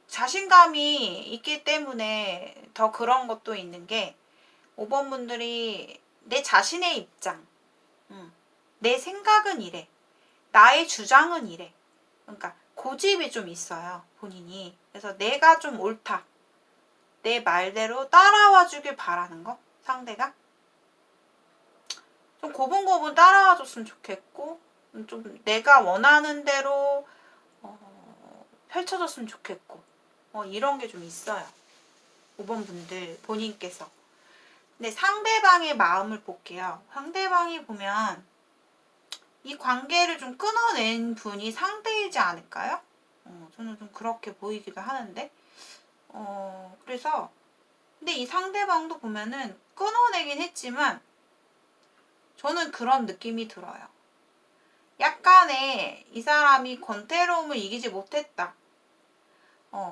Speaker 1: 자신감이 있기 때문에 더 그런 것도 있는 게 5번 분들이 내 자신의 입장, 내 생각은 이래, 나의 주장은 이래. 그러니까 고집이 좀 있어요, 본인이. 그래서 내가 좀 옳다, 내 말대로 따라와 주길 바라는 거, 상대가. 좀 고분고분 따라와 줬으면 좋겠고, 좀 내가 원하는 대로 펼쳐졌으면 좋겠고, 이런 게 좀 있어요. 5번 분들 본인께서. 근데 상대방의 마음을 볼게요. 상대방이 보면 이 관계를 좀 끊어낸 분이 상대이지 않을까요? 저는 좀 그렇게 보이기도 하는데, 그래서 근데 이 상대방도 보면은 끊어내긴 했지만 저는 그런 느낌이 들어요. 약간의 이 사람이 권태로움을 이기지 못했다.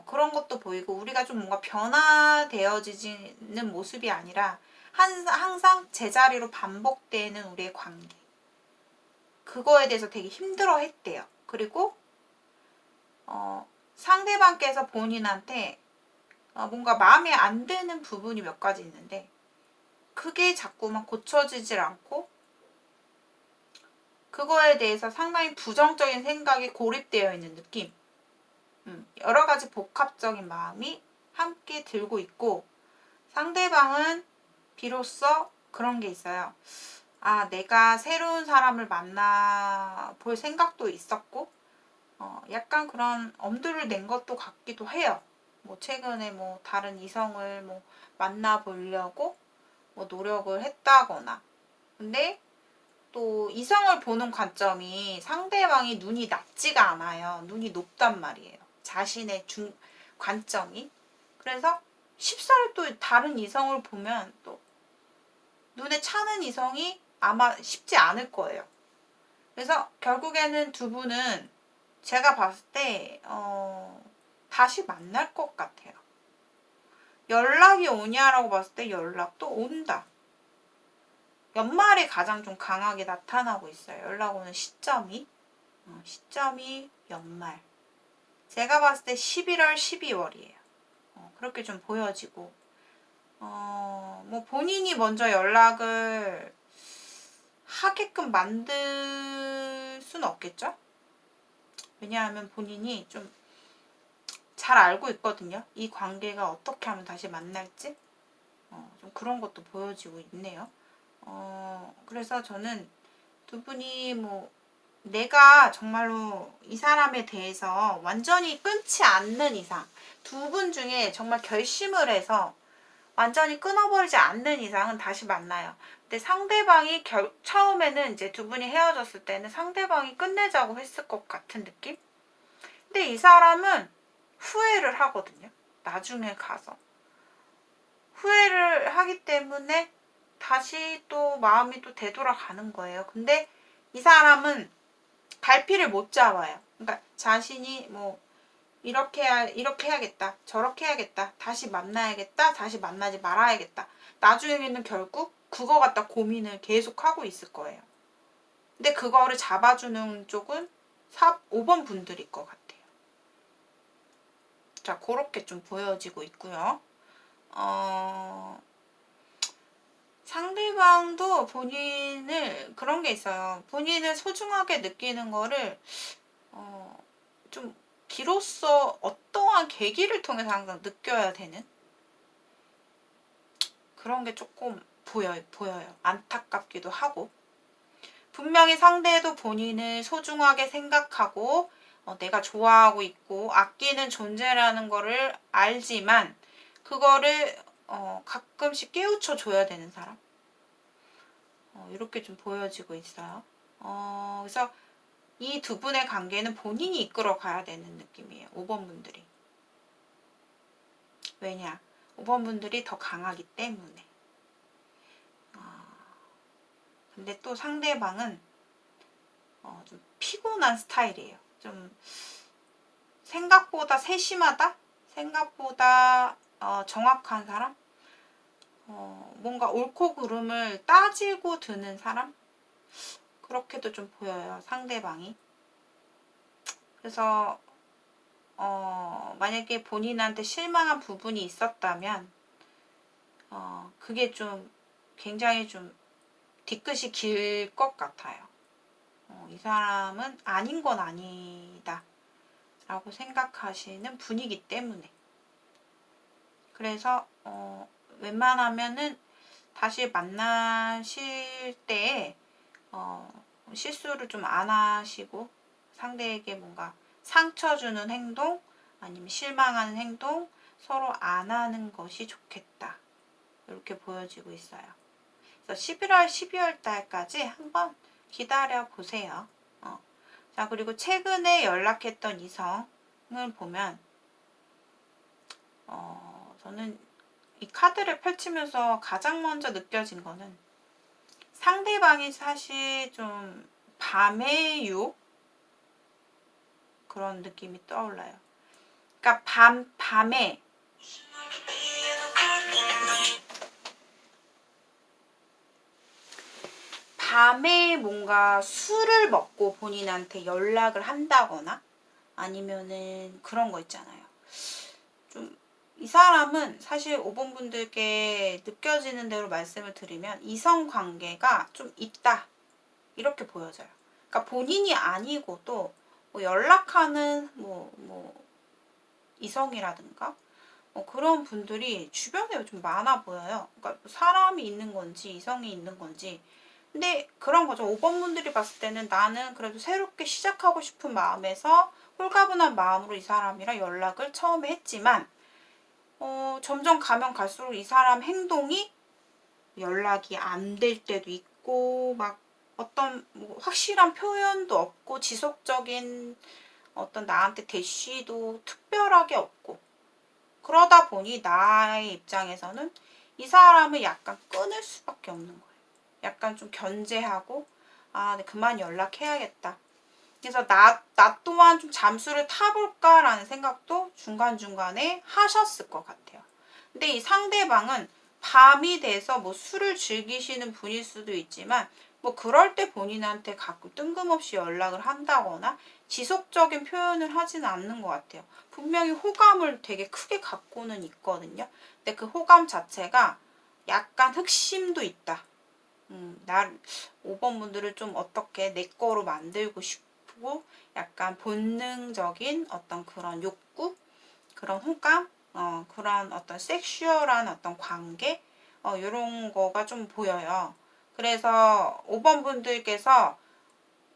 Speaker 1: 그런 것도 보이고, 우리가 좀 뭔가 변화되어지는 모습이 아니라 항상 제자리로 반복되는 우리의 관계. 그거에 대해서 되게 힘들어 했대요. 그리고 상대방께서 본인한테 뭔가 마음에 안 드는 부분이 몇 가지 있는데 그게 자꾸만 고쳐지질 않고 그거에 대해서 상당히 부정적인 생각이 고립되어 있는 느낌. 여러 가지 복합적인 마음이 함께 들고 있고, 상대방은 비로소 그런 게 있어요. 내가 새로운 사람을 만나볼 생각도 있었고, 약간 그런 엄두를 낸 것도 같기도 해요. 뭐 최근에 뭐 다른 이성을 뭐 만나보려고 뭐 노력을 했다거나. 근데 또 이성을 보는 관점이 상대방이 눈이 낮지가 않아요. 눈이 높단 말이에요. 자신의 관점이. 그래서 쉽사리 또 다른 이성을 보면 또 눈에 차는 이성이 아마 쉽지 않을 거예요. 그래서 결국에는 두 분은 제가 봤을 때 다시 만날 것 같아요. 연락이 오냐라고 봤을 때 연락도 온다. 연말이 가장 좀 강하게 나타나고 있어요. 연락 오는 시점이 연말. 제가 봤을 때 11월, 12월이에요. 그렇게 좀 보여지고 뭐 본인이 먼저 연락을 하게끔 만들 수는 없겠죠? 왜냐하면 본인이 좀 잘 알고 있거든요. 이 관계가 어떻게 하면 다시 만날지. 좀 그런 것도 보여지고 있네요. 그래서 저는 두 분이 뭐 내가 정말로 이 사람에 대해서 완전히 끊지 않는 이상, 두 분 중에 정말 결심을 해서 완전히 끊어버리지 않는 이상은 다시 만나요. 근데 상대방이 처음에는 이제 두 분이 헤어졌을 때는 상대방이 끝내자고 했을 것 같은 느낌? 근데 이 사람은 후회를 하거든요. 나중에 가서. 후회를 하기 때문에 다시 또 마음이 또 되돌아가는 거예요. 근데 이 사람은 갈피를 못 잡아요. 그러니까 자신이 뭐 이렇게 해야겠다. 저렇게 해야겠다. 다시 만나야겠다. 다시 만나지 말아야겠다. 나중에는 결국 그거 갖다 고민을 계속 하고 있을 거예요. 근데 그거를 잡아주는 쪽은 5번 분들일 것 같아요. 자, 그렇게 좀 보여지고 있고요. 상대방도 본인을 그런 게 있어요. 본인을 소중하게 느끼는 거를 좀 비로소 어떠한 계기를 통해서 항상 느껴야 되는 그런 게 조금 보여요. 안타깝기도 하고. 분명히 상대도 본인을 소중하게 생각하고 내가 좋아하고 있고 아끼는 존재라는 거를 알지만 그거를 가끔씩 깨우쳐 줘야 되는 사람. 이렇게 좀 보여지고 있어요. 그래서 이 두 분의 관계는 본인이 이끌어 가야 되는 느낌이에요. 5번 분들이. 왜냐? 5번 분들이 더 강하기 때문에. 근데 또 상대방은 좀 피곤한 스타일이에요. 좀 생각보다 세심하다? 생각보다 정확한 사람? 뭔가 옳고 그름을 따지고 드는 사람? 그렇게도 좀 보여요. 상대방이. 그래서 만약에 본인한테 실망한 부분이 있었다면 그게 좀 굉장히 좀 뒤끝이 길 것 같아요. 이 사람은 아닌 건 아니다 라고 생각하시는 분이기 때문에. 그래서 웬만하면은 다시 만나실 때 실수를 좀 안 하시고 상대에게 뭔가 상처 주는 행동 아니면 실망하는 행동 서로 안 하는 것이 좋겠다. 이렇게 보여지고 있어요. 그래서 11월, 12월 달까지 한번 기다려 보세요. 자, 그리고 최근에 연락했던 이성을 보면 저는 이 카드를 펼치면서 가장 먼저 느껴진 거는 상대방이 사실 좀 밤의 유혹 그런 느낌이 떠올라요. 그러니까 밤에 뭔가 술을 먹고 본인한테 연락을 한다거나 아니면은 그런 거 있잖아요. 좀 이 사람은 사실 5번 분들께 느껴지는 대로 말씀을 드리면 이성 관계가 좀 있다. 이렇게 보여져요. 그러니까 본인이 아니고도 뭐 연락하는 뭐 이성이라든가 그런 분들이 주변에 좀 많아 보여요. 그러니까 사람이 있는 건지 이성이 있는 건지. 근데 그런 거죠. 5번 분들이 봤을 때는 나는 그래도 새롭게 시작하고 싶은 마음에서 홀가분한 마음으로 이 사람이랑 연락을 처음에 했지만 점점 가면 갈수록 이 사람 행동이 연락이 안 될 때도 있고, 막 어떤 뭐 확실한 표현도 없고, 지속적인 어떤 나한테 대쉬도 특별하게 없고, 그러다 보니 나의 입장에서는 이 사람을 약간 끊을 수밖에 없는 거예요. 약간 좀 견제하고, 아, 네, 그만 연락해야겠다. 그래서 나 또한 좀 잠수를 타볼까라는 생각도 중간중간에 하셨을 것 같아요. 근데 이 상대방은 밤이 돼서 뭐 술을 즐기시는 분일 수도 있지만, 뭐 그럴 때 본인한테 가끔 뜬금없이 연락을 한다거나 지속적인 표현을 하지는 않는 것 같아요. 분명히 호감을 되게 크게 갖고는 있거든요. 근데 그 호감 자체가 약간 흑심도 있다. 나 5번 분들을 좀 어떻게 내 거로 만들고 싶고, 약간 본능적인 어떤 그런 욕구, 그런 호감, 그런 어떤 섹슈얼한 어떤 관계, 이런 거가 좀 보여요. 그래서 5번 분들께서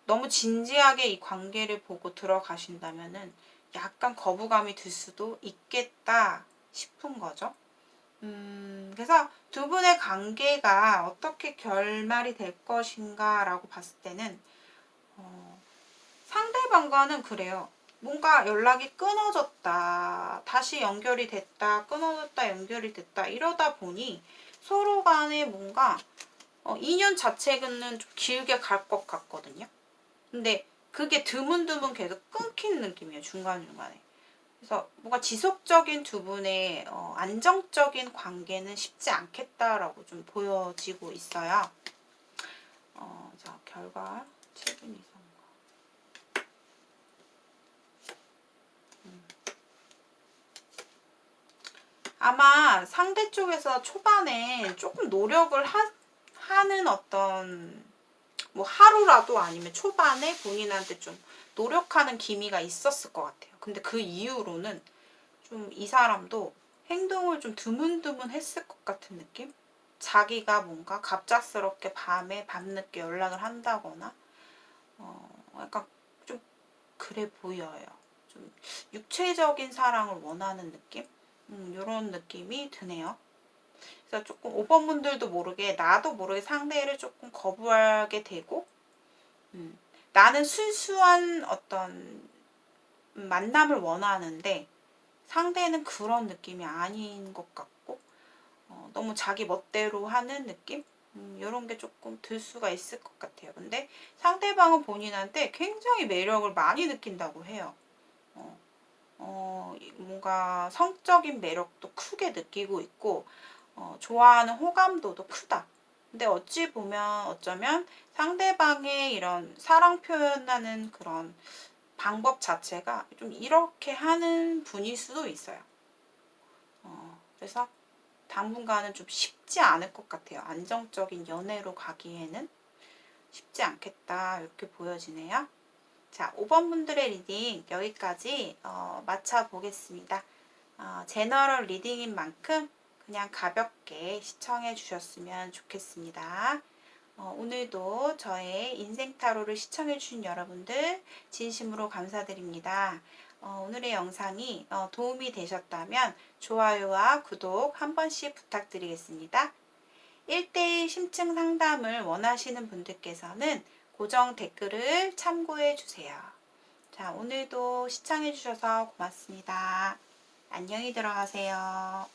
Speaker 1: 너무 진지하게 이 관계를 보고 들어가신다면은 약간 거부감이 들 수도 있겠다 싶은 거죠. 그래서 두 분의 관계가 어떻게 결말이 될 것인가 라고 봤을 때는, 상대방과는 그래요. 뭔가 연락이 끊어졌다, 다시 연결이 됐다, 끊어졌다, 연결이 됐다, 이러다 보니 서로 간에 뭔가, 인연 자체는 좀 길게 갈 것 같거든요. 근데 그게 드문드문 계속 끊긴 느낌이에요, 중간중간에. 그래서 뭔가 지속적인 두 분의 안정적인 관계는 쉽지 않겠다라고 좀 보여지고 있어요. 자, 결과 7분 이상. 아마 상대 쪽에서 초반에 조금 노력을 하는 어떤, 뭐 하루라도 아니면 초반에 본인한테 좀 노력하는 기미가 있었을 것 같아요. 근데 그 이후로는 좀 이 사람도 행동을 좀 드문드문 했을 것 같은 느낌? 자기가 뭔가 갑작스럽게 밤늦게 연락을 한다거나, 약간 좀 그래 보여요. 좀 육체적인 사랑을 원하는 느낌? 이런 느낌이 드네요. 그래서 조금 5번 분들도 모르게, 나도 모르게 상대를 조금 거부하게 되고, 나는 순수한 어떤 만남을 원하는데 상대는 그런 느낌이 아닌 것 같고, 너무 자기 멋대로 하는 느낌? 이런 게 조금 들 수가 있을 것 같아요. 근데 상대방은 본인한테 굉장히 매력을 많이 느낀다고 해요. 뭔가 성적인 매력도 크게 느끼고 있고, 좋아하는 호감도도 크다. 근데 어쩌면 상대방의 이런 사랑 표현하는 그런 방법 자체가 좀 이렇게 하는 분일 수도 있어요. 그래서 당분간은 좀 쉽지 않을 것 같아요. 안정적인 연애로 가기에는 쉽지 않겠다, 이렇게 보여지네요. 자, 5번 분들의 리딩 여기까지 마쳐 보겠습니다. 제너럴 리딩인 만큼 그냥 가볍게 시청해 주셨으면 좋겠습니다. 오늘도 저의 인생 타로를 시청해 주신 여러분들 진심으로 감사드립니다. 오늘의 영상이 도움이 되셨다면 좋아요와 구독 한 번씩 부탁드리겠습니다. 1대1 심층 상담을 원하시는 분들께서는 고정 댓글을 참고해 주세요. 자, 오늘도 시청해 주셔서 고맙습니다. 안녕히 들어가세요.